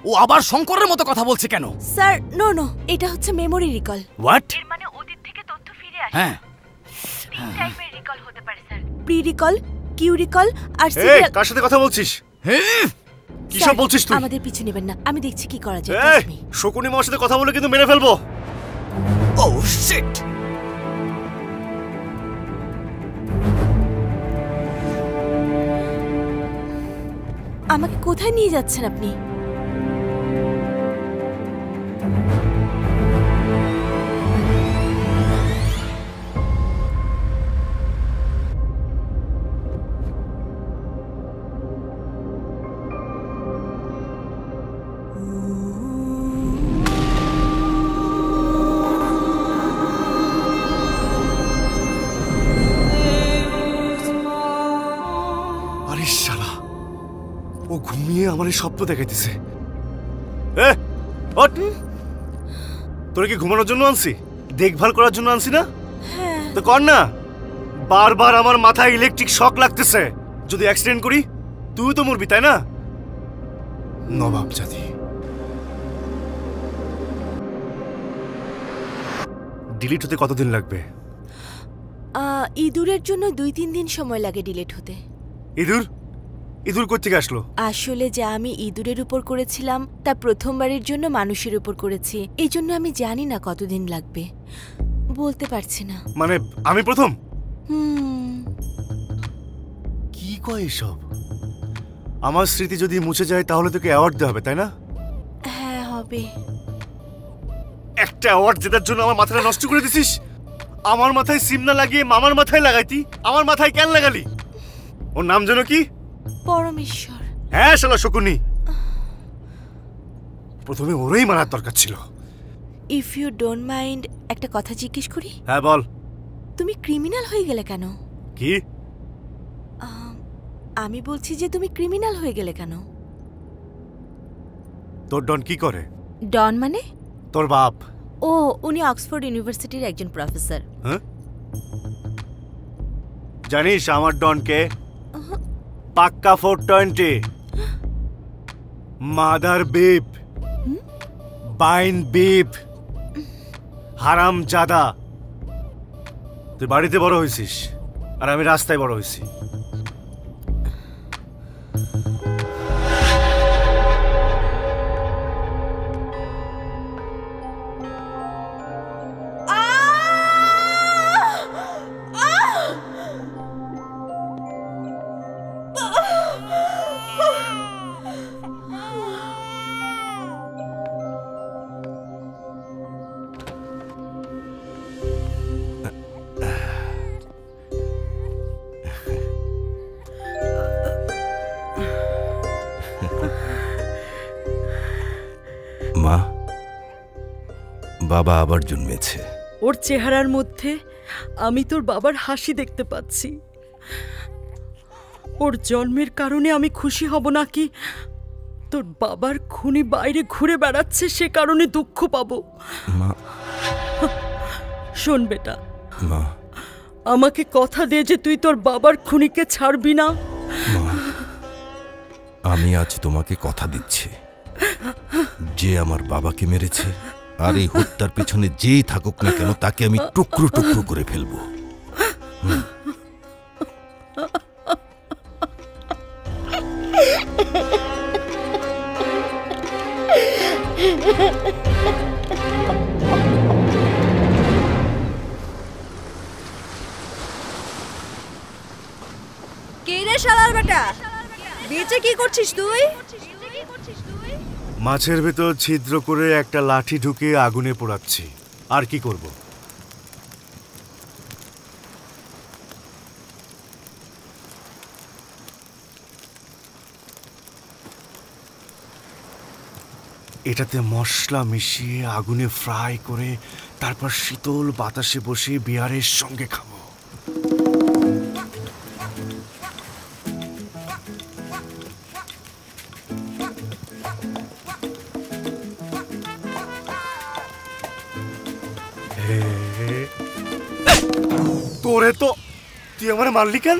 ও আবার শঙ্করের মতো কথা বলছে কেন? স্যার নো নো, এটা হচ্ছে মেমরি রিকল। হোয়াট? এর মানে অতীত থেকে তথ্য ফিরে আসে। হ্যাঁ, তিন টাইপের রিকল হতে পারে স্যার। প্রি রিকল, কিউ রিকল আর এই সিরিয়াল। কার সাথে কথা বলছিস? কি সব বলছিস তুই? আমাদের পিছু নেবেন না, আমি দেখছি কি করা যায়। এই শকুনি মার সাথে কথা বলে কিন্তু মেরে ফেলবো। ও শিট। আমাকে কোথায় নিয়ে যাচ্ছেন আপনি? আরে শালা, ও ঘুমিয়ে আমার স্বপ্ন দেখাইতেছে। তোর কি ঘুমানোর জন্য আনছি, দেখভাল করার জন্য আনছি না? তো কর না। বারবার আমার মাথায় ইলেকট্রিক শক লাগতেছে। যদি অ্যাক্সিডেন্ট করি তুই তো মরবি তাই না? নবাব জাতি। ডিলিট হতে কতদিন লাগবে? ইঁদুরের জন্য 2-3 দিন সময় লাগে ডিলিট হতে। ইঁদুর? ইঁদুর কোত্থেকে আসলো? আসলে যা আমি ইঁদুরের উপর করেছিলাম তা প্রথমবারের জন্য মানুষের উপর করেছি, এই জন্য আমি জানি না কতদিন লাগবে, বলতে পারছি না। মানে আমি প্রথম? কি কয় এসব? আমার স্মৃতি যদি মুছে যায় তাহলে তোকে অ্যাওয়ার্ড দেওয়া হবে তাই না? হ্যাঁ হবে। একটা অ্যাওয়ার্ড জেতার জন্য আমার মাথাটা নষ্ট করে দিছিস। আমার মাথায় সিম না লাগিয়ে মামার মাথায় লাগাইতি, আমার মাথায় কেন লাগালি? ওর নাম যেন কি? পরমেশ্বর। হ্যাঁ শালা শকুনি, প্রথমে ওরই মারার দরকার ছিল। ইফ ইউ ডোন্ট মাইন্ড একটা কথা জিজ্ঞেস করি? হ্যাঁ বল। তুমি ক্রিমিনাল হয়ে গেলে কেন? কি? আমি বলছি যে তুমি ক্রিমিনাল হয়ে গেলে কেন? তোর ডন কি করে? ডন মানে? তোর বাপ। ও, উনি অক্সফোর্ড ইউনিভার্সিটির একজন প্রফেসর। হ্যাঁ, জানিস আমার ডন কে? পাক্কা 420, মাদার বেপ, বাইন বেপ, হারাম জাদা। তুই বাড়িতে বড় হয়েছিস আর আমি রাস্তায় বড় হয়েছি। বাবা আবার জন্মেছে। ওর চেহারার মধ্যে আমি তোর বাবার হাসি দেখতে পাচ্ছি। ওর জন্মের কারণে আমি খুশি হব নাকি তোর বাবার খুনি বাইরে ঘুরে বেড়াচ্ছে সে কারণে দুঃখ পাবো? মা, শোন বেটা, মা, আমাকে কথা দে যে তুই তোর বাবার খুনিকে ছাড়বি না। মা, আমি আজ তোমাকে কথা দিচ্ছি, যে আমার বাবাকে মেরেছে আর এই হত্যার পেছনে যেই থাকুক না কেন তাকে আমি টুকরো টুকরো করে ফেলবো। কে রে শালার বেটা, বেঁচে কি করছিস তুই? মাছের ভেতর ছিদ্র করে একটা লাঠি ঢুকিয়ে আগুনে পোড়াচ্ছি, আর কি করব? এটাতে মশলা মিশিয়ে আগুনে ফ্রাই করে তারপর শীতল বাতাসে বসে বিয়ারের সঙ্গে খাবো। তোরে তো তুই আমার মারলি কেন?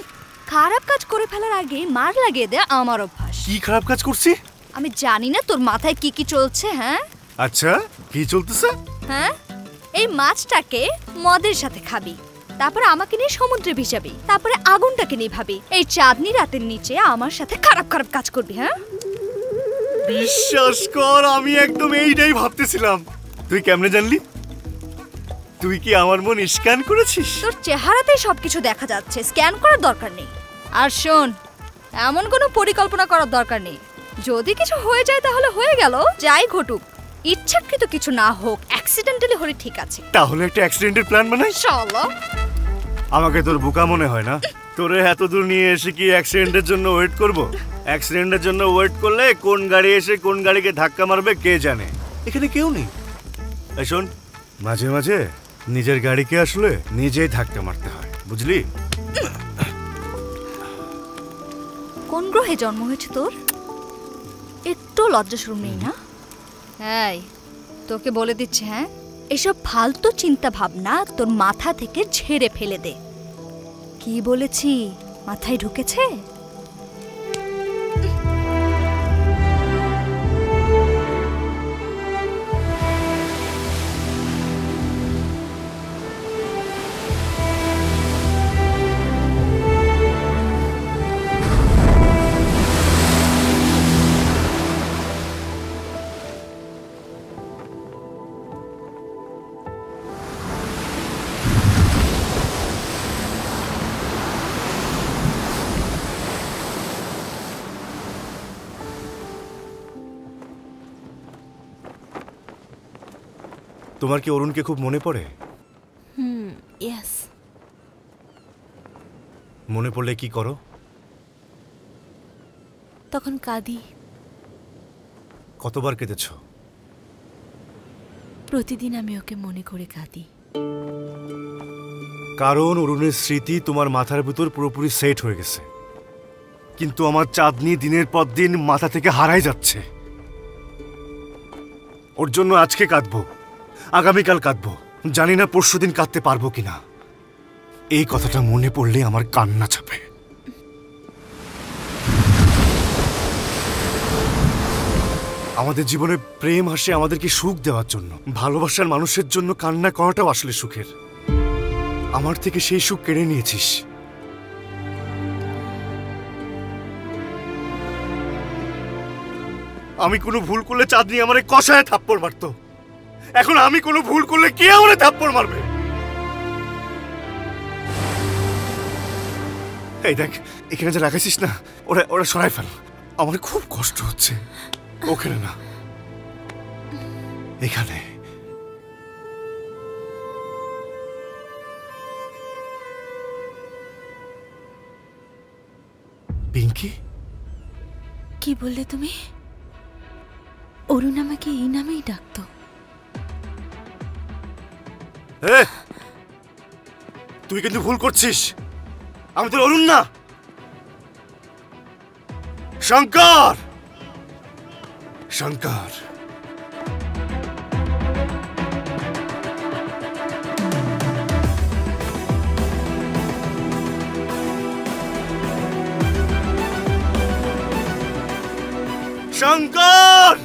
খারাপ কাজ করে ফেলার আগে মার লাগিয়ে দে আমার অভ্যাস। কি খারাপ কাজ করছি? আমি জানি না তোর মাথায় কি কি চলছে। হ্যাঁ আচ্ছা, কি চলতেছে? হ্যাঁ, এই মাছটাকে মদের সাথে খাবি, তারপরে আমাকে নিয়ে সমুদ্রে ভিজাবি, তারপরে আগুনটাকে নিভাবি, এই চাঁদনি রাতের নিচে আমার সাথে খারাপ খারাপ কাজ করবি। হ্যাঁ, বিশ্বাস কর আমি একদম এইটাই ভাবতেছিলাম। তুই কেমনে জানলি? তুই কি আমার মন স্ক্যান করেছিস? তোর চেহারাতেই সবকিছু দেখা যাচ্ছে, স্ক্যান করার দরকার নেই। আর শোন, এমন কোনো পরিকল্পনা করার দরকার নেই। যদি কিছু হয়ে যায় তাহলে হয়ে গেল, যাই ঘটুক, ইচ্ছাকৃত কিছু না হোক, অ্যাক্সিডেন্টালি হলে ঠিক আছে। তাহলে একটা অ্যাক্সিডেন্টের প্ল্যান বানাই। ইনশাআল্লাহ। আমাকে তোর বোকা মনে হয় না? তোরে এত দূর নিয়ে এসে কি অ্যাক্সিডেন্টের জন্য ওয়েট করব? অ্যাক্সিডেন্টের জন্য ওয়েট করলে কোন গাড়ি এসে কোন গাড়িকে ধাক্কা মারবে কে জানে। এখানে কেউ নেই। এই শোন, মাঝে মাঝে নিজের গাড়িকে আসলে নিজেই ধাক্কা মারতে হয়, বুঝলি? কোন গ্রহে জন্ম হয়েছে তোর? একটু লজ্জা শরম নেই না? এই, তোকে বলে দিচ্ছি, হ্যাঁ, এসব ফালতু চিন্তা ভাবনা তোর মাথা থেকে ঝেড়ে ফেলে দে। কি বলেছি মাথায় ঢুকেছে? তোমার কি অরুণকে খুব মনে পড়ে? ইয়েস। মনে পড়লে কি করো? তখন কাঁদি। কতবার কেঁদেছ? প্রতিদিন আমি ওকে মনে করে কাঁদি। কারণ অরুণের স্মৃতি তোমার মাথার ভিতর পুরোপুরি সেট হয়ে গেছে, কিন্তু আমার চাঁদনি দিনের পর দিন মাথা থেকে হারাই যাচ্ছে। ওর জন্য আজকে কাঁদবো, আগামীকাল কাঁদবো, জানি না পরশুদিন কাঁদতে পারবো কিনা। এই কথাটা মনে পড়লে আমার কান্না চাপে। আমাদের জীবনে প্রেম আসে আমাদেরকে সুখ দেওয়ার জন্য, ভালোবাসার মানুষের জন্য কান্না করাটাও আসলে সুখের। আমার থেকে সেই সুখ কেড়ে নিয়েছিস। আমি কোনো ভুল করলে চাঁদনি আমারে কষায় থাপ্পড় মারতো, এখন আমি কোনো ভুল করলে কে আমারে থাপ্পড় মারবে? এই দেখ, এখানে যে রাখাইছিস না, ওরা ওরা সরাই ফেল। আমার খুব কষ্ট হচ্ছে। ওখানে না, এখানে। পিঙ্কি, কি বললে তুমি? অরুণ আমাকে এই নামেই ডাকতো? তুই কিন্তু ভুল করছিস। আমি তোর অরুণ না, শঙ্কর। শঙ্কর শঙ্কর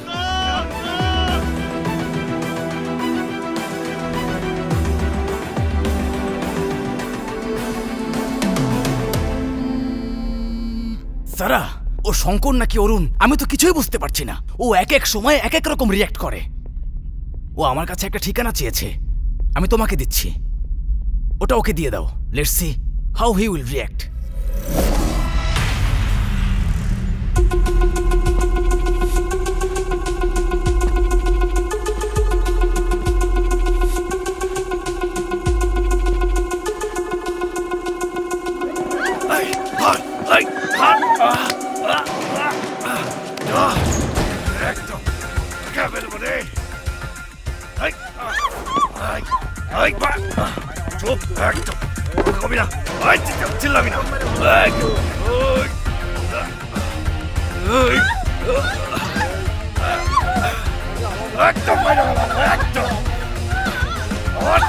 সারা, ও শঙ্কর নাকি অরুণ আমি তো কিছুই বুঝতে পারছি না। ও এক এক সময় এক এক রকম রিয়্যাক্ট করে। ও আমার কাছে একটা ঠিকানা চেয়েছে, আমি তোমাকে দিচ্ছি, ওটা ওকে দিয়ে দাও। Let's see how he will react. চিল্লাবি না। একদম একদম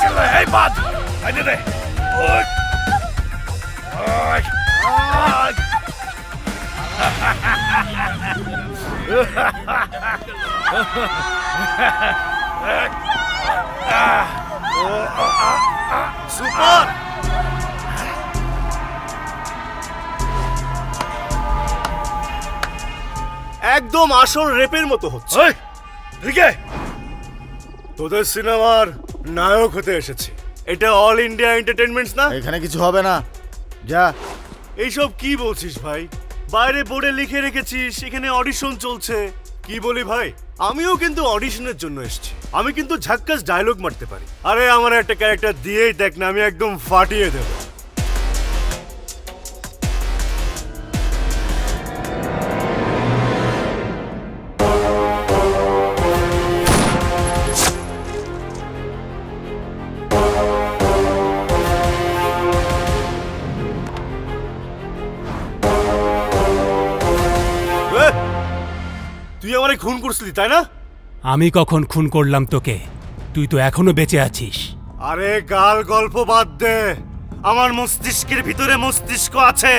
চিল্লাই বাদ দে। সুপার একদম আসল রেপের মতো হচ্ছে। তোদের সিনেমার নায়ক হতে এসেছি। এটা অল ইন্ডিয়া এন্টারটেইনমেন্টস না? এখানে কিছু হবে না, যা। এইসব কি বলছিস ভাই? বাইরে বোর্ডে লিখে রেখেছিস এখানে অডিশন চলছে। কি বলি ভাই, আমিও কিন্তু অডিশনের জন্য এসেছি। আমি কিন্তু ঝাক্কাস ডায়লগ মারতে পারি। আরে আমার একটা ক্যারেক্টার দিয়েই দেখ না, আমি একদম ফাটিয়ে দেব। তুই আমারে খুন করছিলি তাই না? আমি কখন খুন করলাম তোকে? তুই তো এখনো বেঁচে আছিস। আরে গাল গল্প বাদ দে, আমার মস্তিষ্কের ভিতরে মস্তিষ্ক আছে।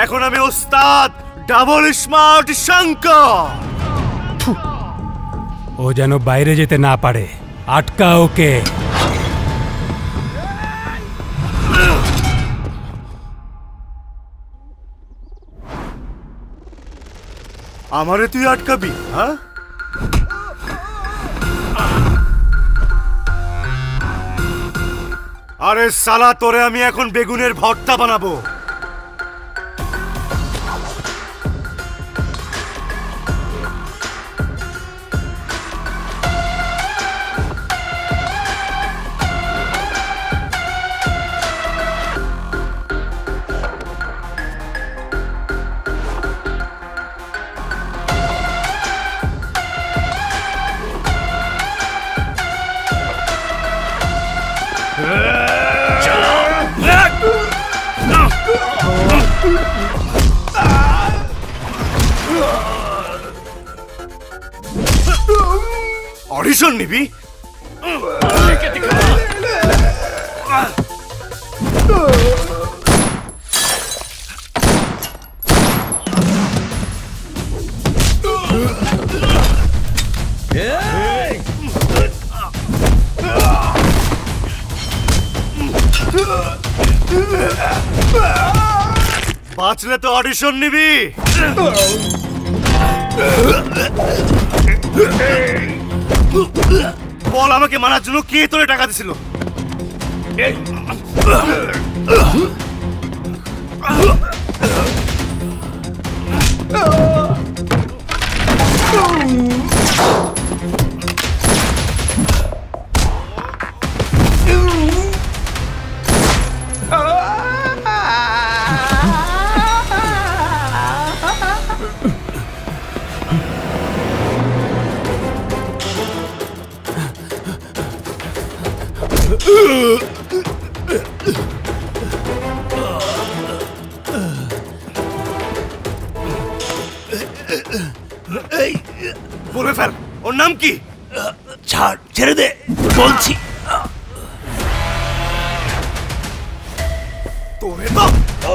এখন আমি ওস্তাদ ডাবল স্মার্ট শঙ্কর। ও যেন বাইরে যেতে না পারে, আটকা ওকে। আমারে তুই আটকাবি? হ্যাঁ, আরে সালা তোরে আমি এখন বেগুনের ভর্তা বানাবো। অডিশন নিবি? বাঁচলে তো অডিশন নিবি। বল আমাকে মারার জন্য কে তোরে টাকা দিছিল? এই বলে ফেল, ওর নাম কি? ছাড়, ছেড়ে দে বলছি। তোরে তো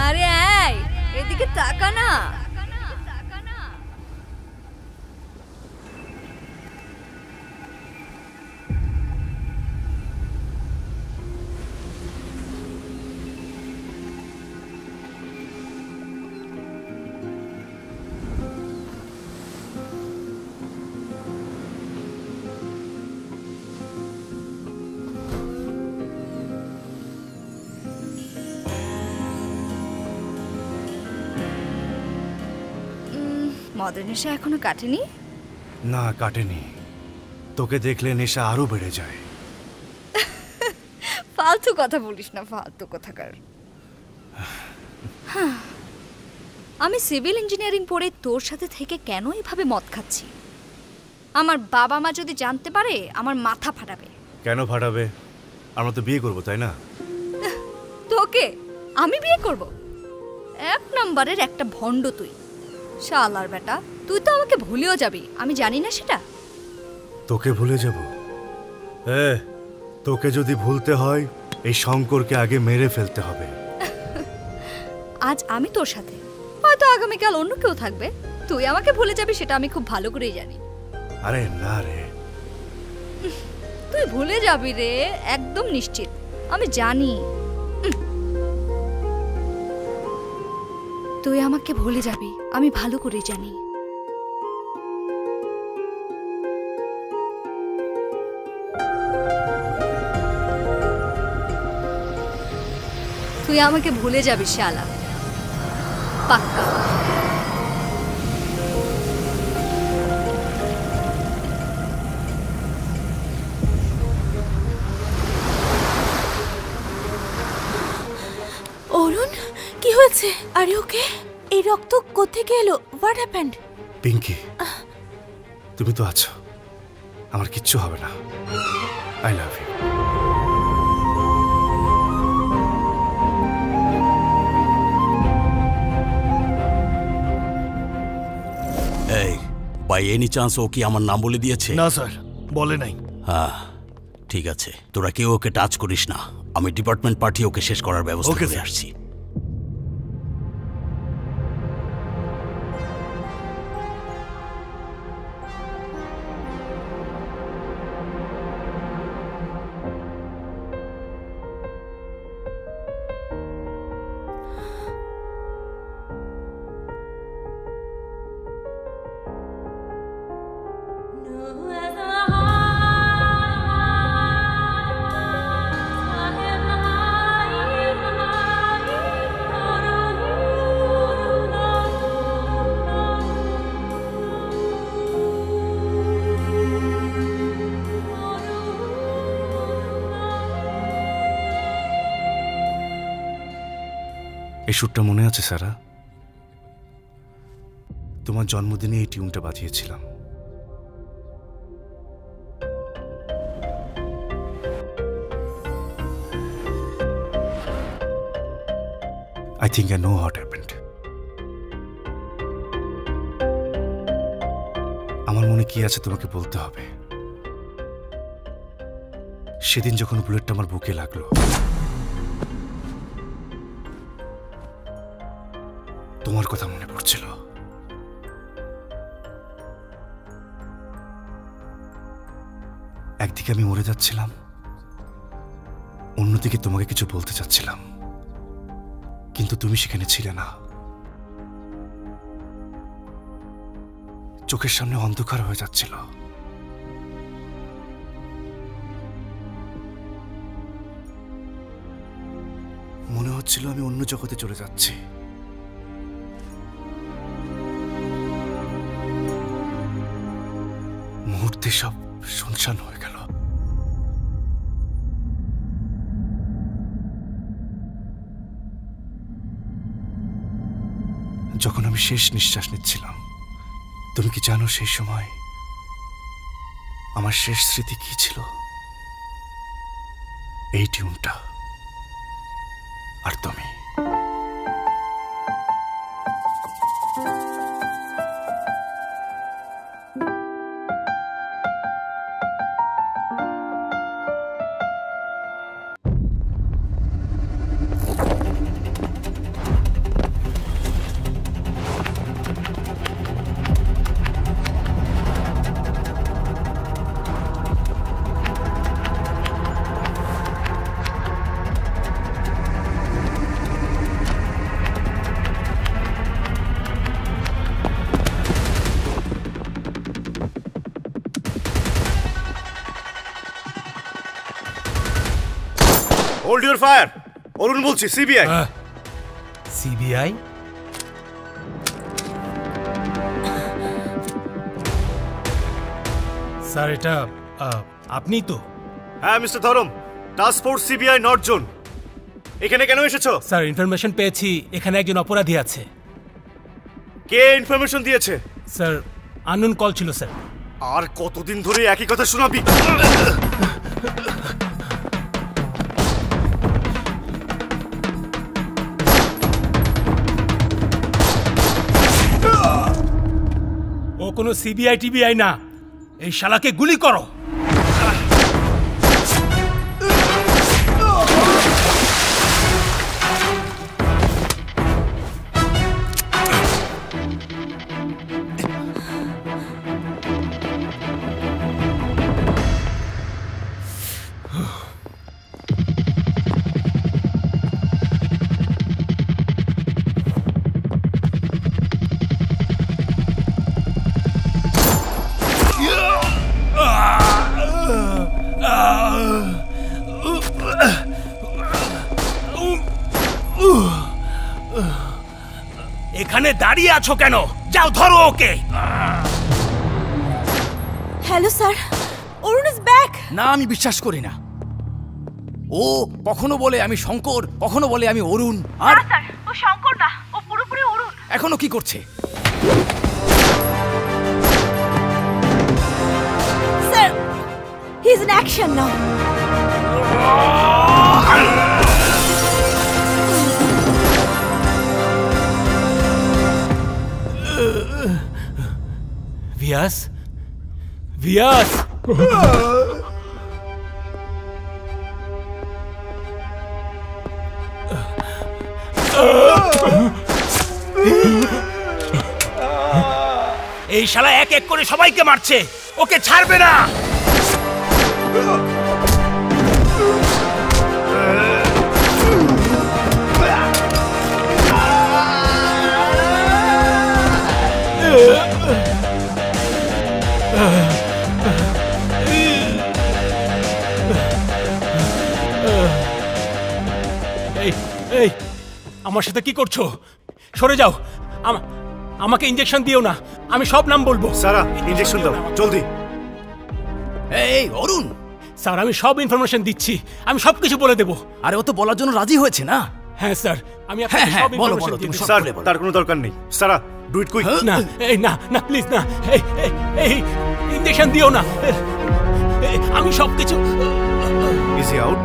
আরে এই এদিকে তাকা না। মদের নেশা এখনো কাটেনি? না, কাটেনি। তোকে দেখলে নেশা আরো বেড়ে যায়। ফালতু কথা বলিস না, ফালতু কথাকার। আমি সিভিল ইঞ্জিনিয়ারিং পড়ে তোর সাথে থেকে কেন এইভাবে মদ খাচ্ছি? আমার বাবা মা যদি জানতে পারে আমার মাথা ফাটাবে। কেন ফাটাবে? আমরা তো বিয়ে করবো, তাই না? তোকে আমি বিয়ে করব? এক নম্বরের একটা ভণ্ড তুই, শালার বেটা। তুই তো আমাকে ভুলেও যাবি, আমি জানি না সেটা? তোকে ভুলে যাব? তোকে যদি ভুলতে হয় এই শঙ্করকে আগে মেরে ফেলতে হবে। আজ আমি তোর সাথে, হয়তো আগামীকাল অন্য কেউ থাকবে। তুই আমাকে ভুলে যাবি সেটা আমি খুব ভালো করেই জানি। আরে না রে, তুই ভুলে যাবি রে, একদম নিশ্চিত, আমি জানি। তুই আমাকে ভুলে যাবি, আমি ভালো করে জানি। তুই আমাকে ভুলে যাবি শালা, পাক্কা। অরুণ, কি হয়েছে? Are you okay? এই রক্ত কোত্থেকে এলো? What happened? পিঙ্কি, তুমি তো আছো, আমার কিচ্ছু হবে না। I love you. এই, বাই এনি চান্স ও কি আমার নাম বলে দিয়েছে? না স্যার, বলে নাই। হ্যাঁ, ঠিক আছে, তোরা কেউ ওকে টাচ করিস না। আমি ডিপার্টমেন্ট পাঠিয়ে ওকে শেষ করার ব্যবস্থা করে আসছি। এই সুরটা মনে আছে সারা? তোমার জন্মদিনে এই টিউনটা বাজিয়েছিলাম। I think I know what happened. আমার মনে কি আছে তোমাকে বলতে হবে। সেদিন যখন বুলেটটা আমার বুকে লাগলো, তোমার কথা মনে পড়ছিল। একদিকে আমি মরে যাচ্ছিলাম, অন্যদিকে তোমাকে কিছু বলতে চাচ্ছিলাম, কিন্তু তুমি সেখানে ছিলে না। চোখের সামনে অন্ধকার হয়ে যাচ্ছিল। মনে হচ্ছিল আমি অন্য জগতে চলে যাচ্ছি। মুহূর্তে সব শুনশান হয়ে গেল। যখন আমি শেষ নিঃশ্বাস নিচ্ছিলাম। তুমি কি জানো সেই সময় আমার শেষ স্মৃতি কি ছিল? এই টিউনটা আর তুমি। Hold your fire. অরুণ বলছি, সিবিআই। সিবিআই? স্যার এটা আপনি তো? হ্যাঁ mister Dharam, task force CBI north zone. এখানে কেন এসেছো? স্যার ইনফরমেশন পেয়েছি এখানে একজন অপরাধী আছে। কে ইনফরমেশন দিয়েছে? স্যার আননোন কল ছিল স্যার। আর কতদিন ধরে একই কথা শোনাবি? ও কোনো সিবিআই টিবিআই না, এই শালাকে গুলি করো। এখানে দাঁড়িয়ে আছো কেন? যাও ধরো ওকে। Hello sir, Arun is back. না, আমি বিশ্বাস করি না। ও কখনো বলে আমি শঙ্কর, কখনো বলে আমি অরুণ। আর না স্যার, ও শঙ্কর না, ও পুরোপুরি অরুণ। এখনো কি করছে? Sir, he is in action now. ভিয়াস, ভিয়াস। এই শালা এক এক করে সবাইকে মারছে, ওকে ছাড়বে না। এই আমার সাথে কি করছো? সরে যাও। আমাকে ইনজেকশন দিও না, আমি সব নাম বলবো। সারা, ইনজেকশন দাও জলদি। এই অরুণ। স্যার আমি সব ইনফরমেশন দিচ্ছি, আমি সবকিছু বলে দেবো। আরে ও তো বলার জন্য রাজি হয়েছে না? হ্যাঁ স্যার, আমি আপনাকে সব ইনফরমেশন দিচ্ছি। স্যার তার কোনো দরকার নেই। সারা, ডু ইট কুইক। না এই না না প্লিজ না, এই ইনজেকশন দিও না, আমি সবকিছু। Easy out.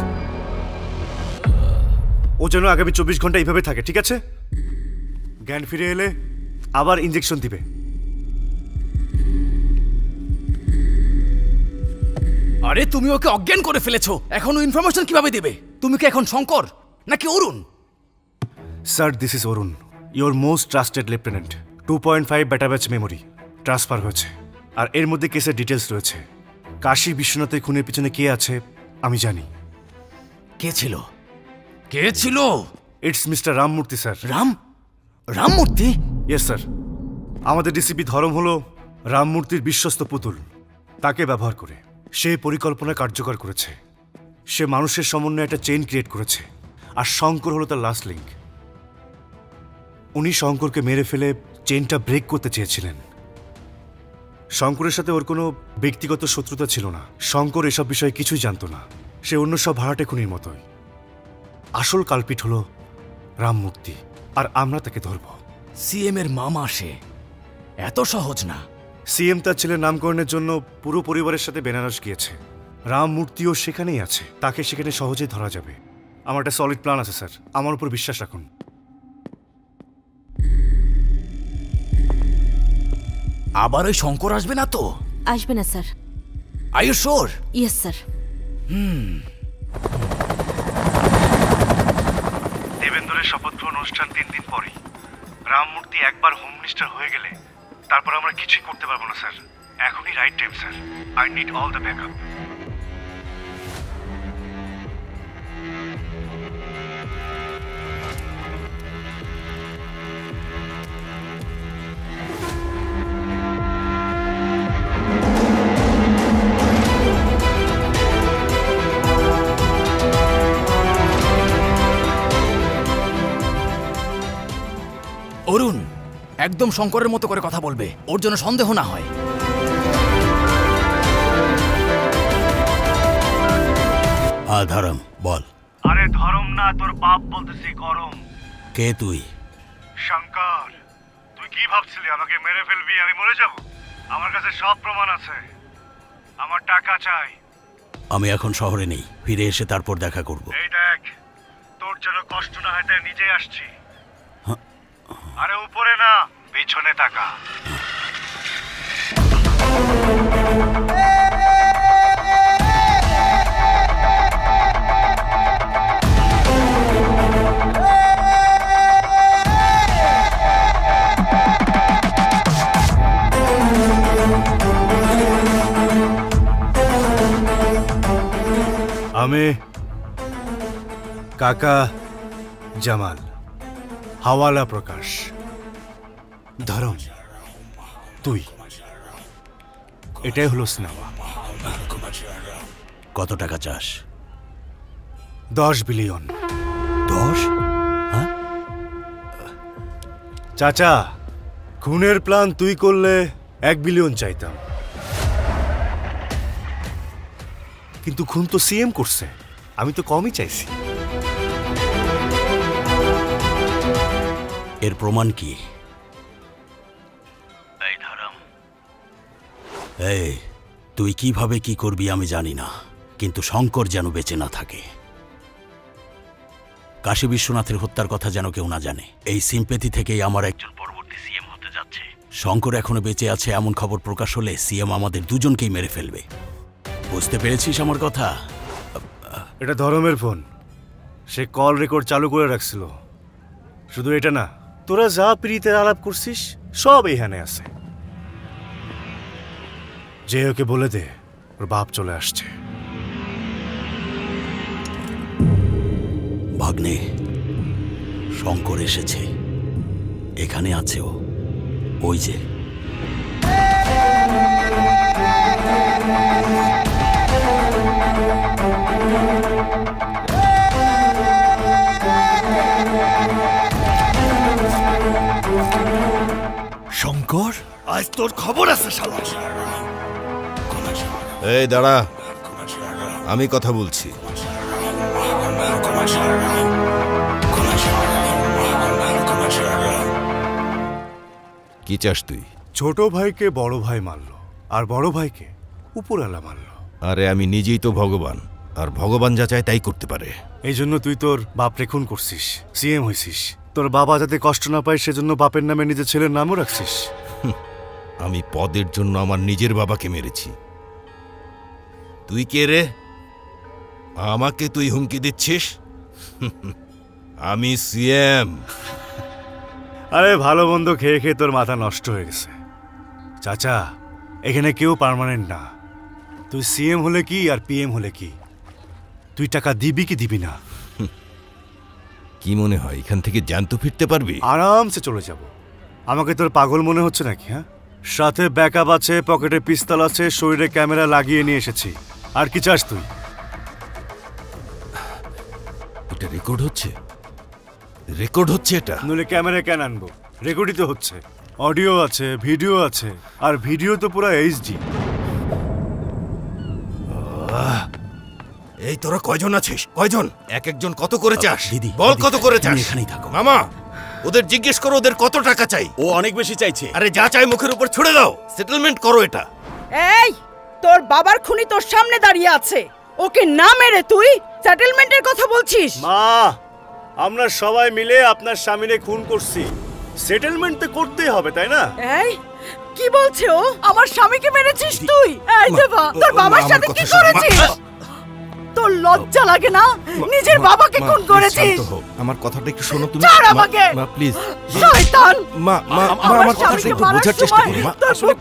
ও যেন আগামী 24 ঘন্টা এইভাবে থাকে, ঠিক আছে? জ্ঞান ফিরে এলে আবার ইনজেকশন দিবে। আরে তুমি ওকে অজ্ঞান করে ফেলেছো, এখনো ইনফরমেশন কিভাবে দেবে? তুমি কি এখন শঙ্কর নাকি Arun? Sir, this is Arun, your most trusted lieutenant. 2.5 beta batch memory transfer হয়েছে, আর এর মধ্যে কেসের ডিটেলস রয়েছে। কাশী বিশ্বনাথের খুনের পিছনে কে আছে আমি জানি। কে ছিল? কে ছিল? It's mister Ramamurthy sir. Ramamurthy? Yes sir. আমাদের ডিসিপি ধরম হলো রামমূর্তির বিশ্বস্ত পুতুল। তাকে ব্যবহার করে সে পরিকল্পনা কার্যকর করেছে। সে মানুষের সমন্বয়ে একটা চেইন ক্রিয়েট করেছে, আর শঙ্কর হলো তার লাস্ট লিঙ্ক। উনি শঙ্করকে মেরে ফেলে চেইনটা ব্রেক করতে চেয়েছিলেন। শঙ্করের সাথে ওর কোনো ব্যক্তিগত শত্রুতা ছিল না। শঙ্কর এসব বিষয়ে কিছুই জানতো না। সে অন্য সব ভাড়াটে খুনির মতোই। আসল কালপিট হলো রামমূর্তি, আর আমরা তাকে ধরব। সিএম এর মামা সে, এত সহজ না। সিএম তার ছেলের নামকরণের জন্য পুরো পরিবারের সাথে বেনারস গিয়েছে। রাম মূর্তিও সেখানেই আছে, তাকে সেখানে সহজেই ধরা যাবে। আমার একটা সলিড প্ল্যান আছে স্যার, আমার উপর বিশ্বাস রাখুন। আবার ওই শঙ্কর আসবে না তো? আসবে না sir. Are you sure? Yes sir. দেবেন্দ্রের শপথ গ্রহণ অনুষ্ঠান 3 দিন পরেই। রামমূর্তি একবার হোম মিনিস্টার হয়ে গেলে তারপর আমরা কিছুই করতে পারবো না স্যার। এখনই right time sir. I need all the backup. Arun, একদম শঙ্করের মতো করে কথা বলবে, ওর জন্য সন্দেহ না হয়। ধরম বল। আরে ধরম না, তোর বাপ বলতেছি, গরম। কে তুই? শঙ্কর, তুই কি ভাবছিলি আমাকে মেরে ফেলবি, আমি মরে যাব? আমার কাছে সব প্রমাণ আছে। আমার টাকা চাই। আমি এখন শহরে নেই, ফিরে এসে তারপর দেখা করব। এই দেখ, তোর যেন কষ্ট না হয় তাই নিজেই আসছি। আরে উপরে না, পিছনে তাকা। আমি কাকা জামাল, হাওয়ালা প্রকাশ। ধরম, তুই। এটাই হলো সিনেমা। কত টাকা চাস? 10 বিলিয়ন। 10? হ্যাঁ চাচা, খুনের প্ল্যান তুই করলে 1 বিলিয়ন চাইতাম, কিন্তু খুন তো সিএম করছে, আমি তো কমই চাইছি। এর প্রমাণ কি? এই, তুই কিভাবে কি করবি আমি জানি না, কিন্তু শঙ্কর যেন বেঁচে না থাকে। কাশী বিশ্বনাথের হত্যার কথা যেন কেউ না জানে। এই সিম্পেথি থেকেই আমার একজন পরবর্তী সিএম হতে যাচ্ছে। শঙ্কর এখনো বেঁচে আছে এমন খবর প্রকাশ হলে সিএম আমাদের দুজনকেই মেরে ফেলবে। বুঝতে পেরেছিস আমার কথা? এটা ধরমের ফোন, সে কল রেকর্ড চালু করে রাখছিল। শুধু এটা না, তোরা যা প্রীতের আলাপ করছিস সব এইখানে আছে। যে ওকে বলে দে ওর বাপ চলে আসছে। ভাগ্নে, শঙ্কর এসেছে, এখানে আছে ও, ওই যে। শঙ্কর, আজ তোর খবর আছে শালা। এই দাঁড়া, আমি কথা বলছি। কি চাস তুই? ছোট ভাইকে বড় ভাই মারল, আর বড় ভাইকে উপরওয়ালা মারল। আরে আমি নিজেই তো ভগবান, আর ভগবান যা চায় তাই করতে পারে। এই জন্য তুই তোর বাপরে খুন করছিস, সিএম হয়েছিস। তোর বাবা যাতে কষ্ট না পায় সেজন্য বাপের নামে নিজের ছেলের নামও রাখছিস। আমি পদের জন্য আমার নিজের বাবাকে মেরেছি। তুই কে রে? আমাকে তুই হুমকি দিচ্ছিস? আমি সিএম। আরে ভালো মন্দ খেয়ে খেয়ে তোর মাথা নষ্ট হয়ে গেছে। চাচা, এখানে কেউ পার্মানেন্ট না। তুই সিএম হলে কি আর পিএম হলে কি, তুই টাকা দিবি কি দিবি না? কি মনে হয় এখান থেকে জ্যান্ত ফিরতে পারবি? আরামসে চলে যাব। আমাকে তোর পাগল মনে হচ্ছে নাকি? হ্যাঁ, সাথে ব্যাকআপ আছে, পকেটে পিস্তল আছে, শরীরে ক্যামেরা লাগিয়ে নিয়ে এসেছি। আর কি চাস তুই? এটা রেকর্ড হচ্ছে? রেকর্ড হচ্ছে এটা? নইলে ক্যামেরা কেন আনবো? রেকর্ডই তো হচ্ছে, অডিও আছে, ভিডিও আছে, আর ভিডিও তো পুরো এইচডি। এই তোরা কয়জন আছিস? কয়জন? এক একজন কত করে চাস? দিদি বল কত করে চাস? এখানেই থাকো। মামা, ওদের জিজ্ঞেস করো ওদের কত টাকা চাই। ও অনেক বেশি চাইছে। আরে যা চাই মুখের উপর ছুড়ে দাও, সেটেলমেন্ট করো এটা। এই তোর বাবার খুনি তোর সামনে দাঁড়িয়ে আছে, ওকে না মেরে তুই সেটেলমেন্টের কথা বলছিস? মা, আমরা সবাই মিলে আপনার স্বামীরে খুন করছি, সেটেলমেন্ট তো করতেই হবে, তাই না? এই কি বলছে ও? আমার স্বামীকে মেরেছিস তুই? এই দেবা, তোর বাবার সাথে কি করেছিস? তোর লজ্জা লাগে না? নিজের বাবাকে খুন করেছিস। আমার কথাটা একটু শোনো তুমি। ছাড় আমাকে। মা প্লিজ। শয়তান। মা মা আমার কথাটা একটু বোঝার চেষ্টা করো মা। আসলে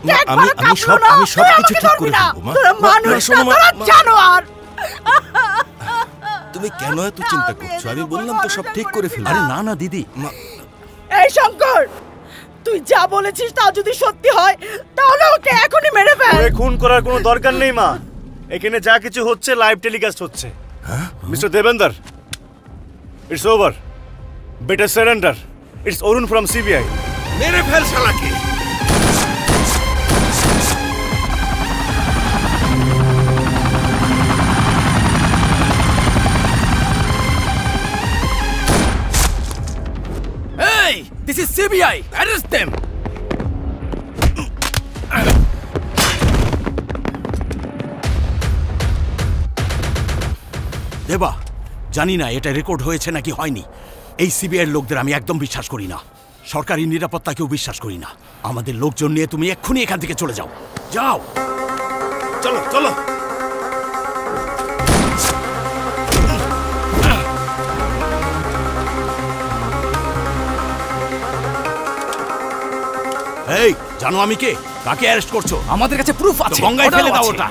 আমি সব কিছু ঠিক করে দেব মা। তোরা মানুষ না, তোরা জানোয়ার। তুমি কেন এত চিন্তা করছো? আমি বললাম তো সব ঠিক করে ফেলবো। আরে না না দিদি। এই শঙ্কর, তুই যা বলেছিস তা যদি সত্যি হয় তাহলে ওকে এখনই মেরে ফেল। খুন করার কোনো দরকার নেই মা, এখানে যা কিছু হচ্ছে লাইভ টেলিকাস্ট হচ্ছে। Mister Devender, it's over, better surrender. It's Arun from CBI. মেরে ফেল শালাকে। Hey, this is CBI. Arrest them. দেবা, জানি না এটা রেকর্ড হয়েছে নাকি হয়নি। এই সিবিআইয়ের লোকদের আমি একদম বিশ্বাস করি না, সরকারি নিরাপত্তাকেও বিশ্বাস করি না। আমাদের লোকজন নিয়ে তুমি এক্ষুনি এখান থেকে চলে যাও। যাও, চলো চলো। এই জানো আমি কে? কাকে অ্যারেস্ট করছো? আমাদের কাছে প্রুফ আছে। গঙ্গায় ফেলে দাও ওটা।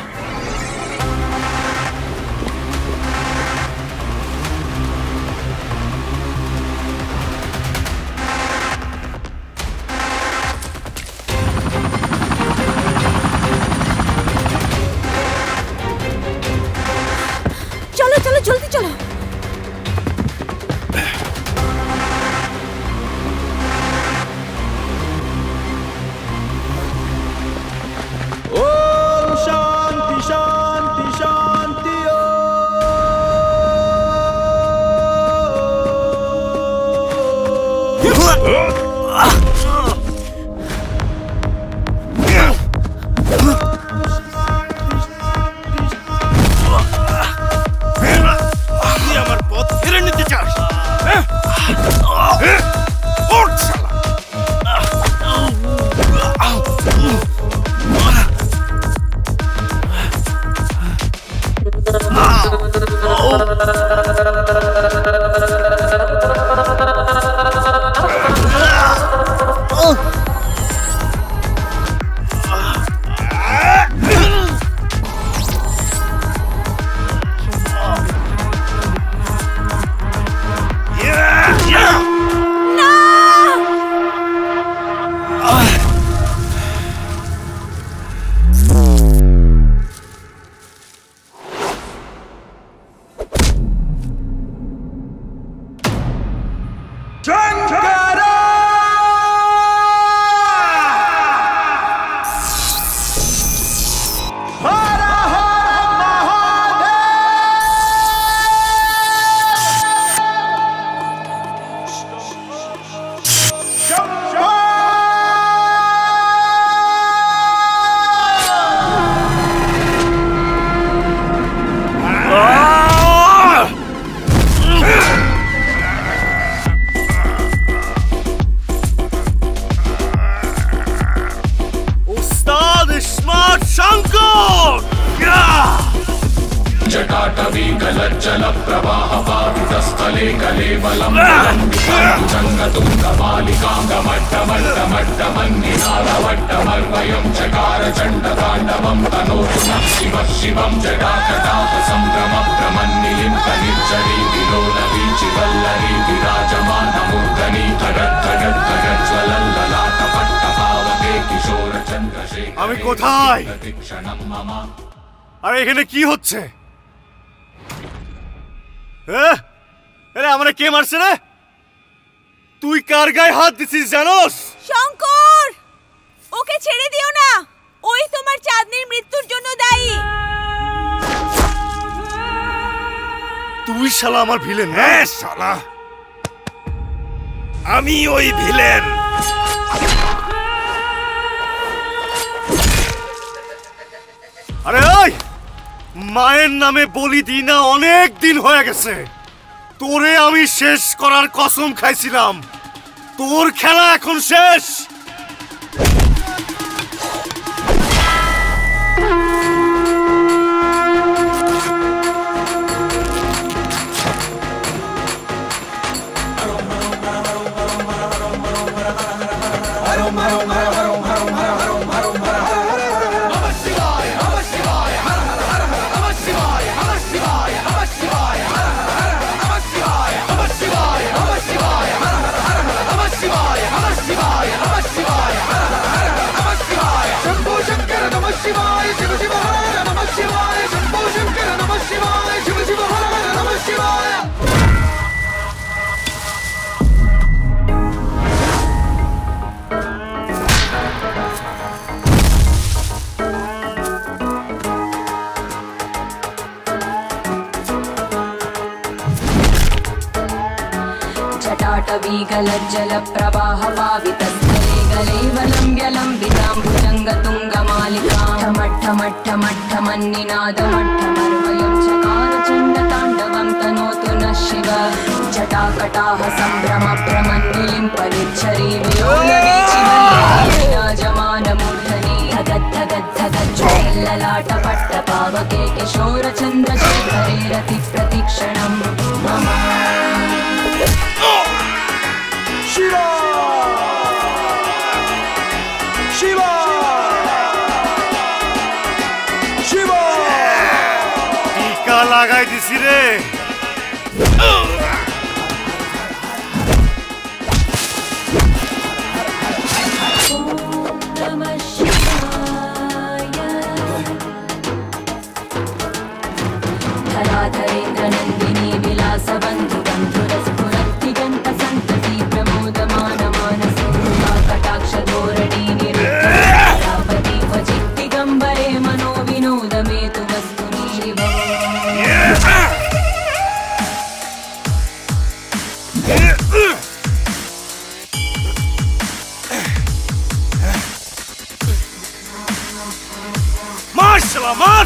চলো চলো জলদি চলো। ओम शांति शांति शांति। আমার পথ ফিরে নিতে চাস? ওঠ শালা। जटाटवीकलज्जलप्रवाहपावितस्थले कलेवलं जङ्गतुङ्गमालिकाङ्गमट्टमट्टमट्टमन्निनादवट्टमर्वयं चकार चण्डताण्डवं तनोतु नः शिवः शिवं जटाकटाहसंभ्रमभ्रमन्निलिम्पनिर्झरी विलोलवीचिवल्लरी विराजमानमूर्धनि खगद्धगद्धगज्ज्वलल्ललाटपट्टपावते किशोरचन्द्रशेखरे আমি কোথায়? प्रतिक्षणं मम আরে এখানে কি হচ্ছে? আরে আমরা কে মারছে রে? তুই কার গায়ে হাত দিছিস জানোস? শঙ্কর, ওকে ছেড়ে দিও না, ওই তোমার চাঁদনির মৃত্যুর জন্য দায়ী। তুই শালা আমার ভিলেন। শালা আমি ওই ভিলেন। আরে ওই মায়ের নামে বলি দিই না, অনেক দিন হয়ে গেছে। তোরে আমি শেষ করার কসম খাইছিলাম, তোর খেলা এখন শেষ। जटाटवीगलज्जलप्रवाहपावितस्थले गलैवलम्ब्यलम्बिताम्बुजङ्गतुङ्गमालिकां ठमट्ठमट्ठमट्ठमन्निनादमट्ठमर्वयं चकारचण्डताण्डवं तनोतु नः शिव। जटाकटाः सम्भ्रमभ्रमन्निलिं परिच्छरी विराजमानमूर्धनि धगद्धगद्धगज्ज्वललाटपट्टपावके किशोरचन्द्रशेखरे रतिप्रतिक्षणं मम। शिवा शिवा शिवा टीका लागाई दिसी रे। धराधरेन्द्र नन्दिनी विलास बन्धु बन्धुरस्फुरत्तिगन्त सन्तति प्रमोदमान मानसे कटाक्ष धोरणी निरुपति क्वचित् दिगम्बरे मनो विनोद मे तु वस्तुनि शिव। मार्शल मार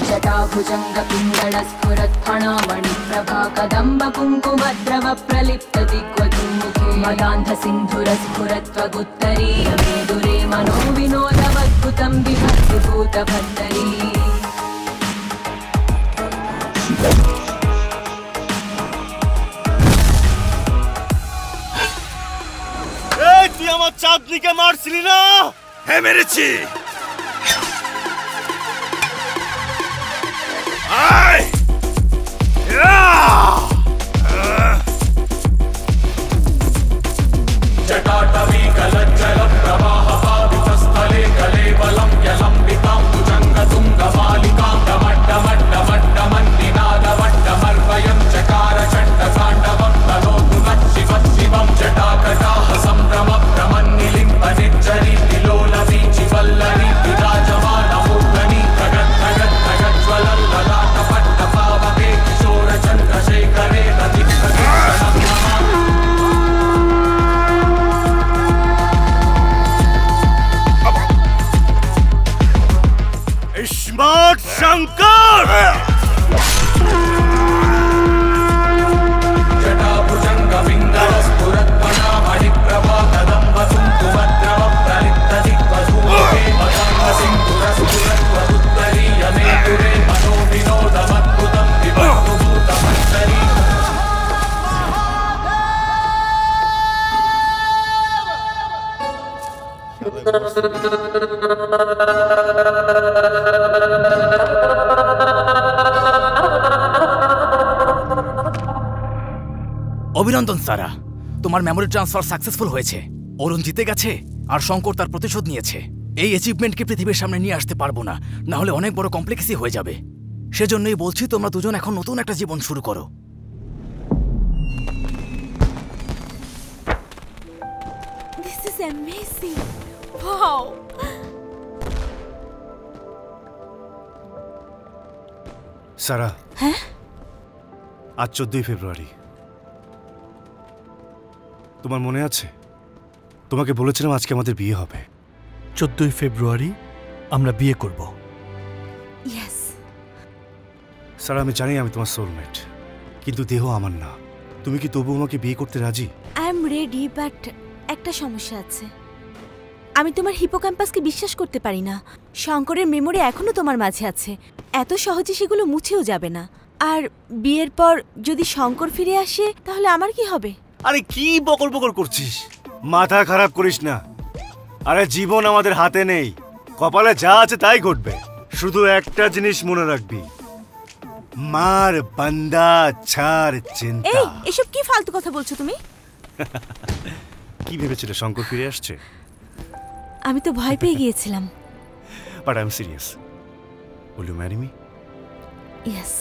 जटाभुजङ्गपिङ्गलस्फुरत्फणामणिप्रभा कदम्ब कुङ्कुमद्रव प्रलिप्त दिग्वधूमुखे मदान्ध सिन्धुरस्फुरत्वगुत्तरीय मेदुरे मनो विनोदमद्भुतं विभक्ति भूतभद्दरी। এই তুই আমার চাঁদনিকে মারছিলি না? হ্যাঁ মেরেছি। আয় जटाटवीगलज्जलप्रवाहपावितस्थले गलेवलम्ब्यलम्बिताम्बुजङ्गतुङ्गमालिकां डमड्डमड्डमड्डमन्निनादमड्डमर्वयं चकारचण्डताण्डवं तनोतु नः शिवः शिवं। जटाकटाः सम्भ्रमभ्रमन्निलिम्पनिज्जरी विलोलवीचिवल्लरी विराजमानमूर्धनि धगद्धगद्धगज्ज्वलल्ललाटपट्टपावके किशोरचन्द्रशेखरे रतिप्रतिक्षणं स्मार्ट शंकर। जटाभुजङ्गपिङ्गलस्फुरत्फणामणिप्रभा कदम्ब कुङ्कुमद्रव प्रलिप्त दिग्वधूमुखे मदान्ध सिन्धुरस्फुरत्वगुत्तरीय मेदुरे मनो विनोदमद्भुतं विभक्तु भूतभद्दरी। অভিনন্দন সারা, তোমার মেমোরি ট্রান্সফার সাকসেসফুল হয়েছে। অরুণ জিতে গেছে আর শঙ্কর তার প্রতিশোধ নিয়েছে। এই অ্যাচিভমেন্টকে পৃথিবীর সামনে নিয়ে আসতে পারবো না, না হলে অনেক বড় কমপ্লেক্সই হয়ে যাবে। সেজন্যই বলছি তোমরা দুজন এখন নতুন একটা জীবন শুরু করো। This is amazing. Wow. সারা, হ্যাঁ, আজ 14ই ফেব্রুয়ারি। তোমার মনে আছে তোমাকে বলেছিলাম আজকে আমাদের বিয়ে হবে। 14ই ফেব্রুয়ারি আমরা বিয়ে করব। ইয়েস। সারা, আমি জানি আমি তোমার সোলমেট, কিন্তু দেহ আমার না। তুমি কি তবু আমাকে বিয়ে করতে রাজি? আই এম রেডি, বাট একটা সমস্যা আছে। আমি তোমার হিপোক্যাম্পাসকে বিশ্বাস করতে পারি না। শঙ্করের মেমোরি এখনো তোমার মাঝে আছে, এত সহজে সেগুলো মুছেও যাবে না। আর বিয়ের পর যদি শঙ্কর ফিরে আসে তাহলে আমার কি হবে? আরে কি বকর বকর করছিস? মাথা খারাপ করিস না। আরে জীবন আমাদের হাতে নেই, কপালে যা আছে তাই ঘটবে। শুধু একটা জিনিস মনে রাখবি, মার বান্দা ছাড় চিন্তা। এই এসব কি ফালতু কথা বলছো তুমি? কি ভেবেছিলে শঙ্কর ফিরে আসছে? আমি তো ভয় পেয়ে গিয়েছিলাম। But I am serious. Will you marry me? Yes.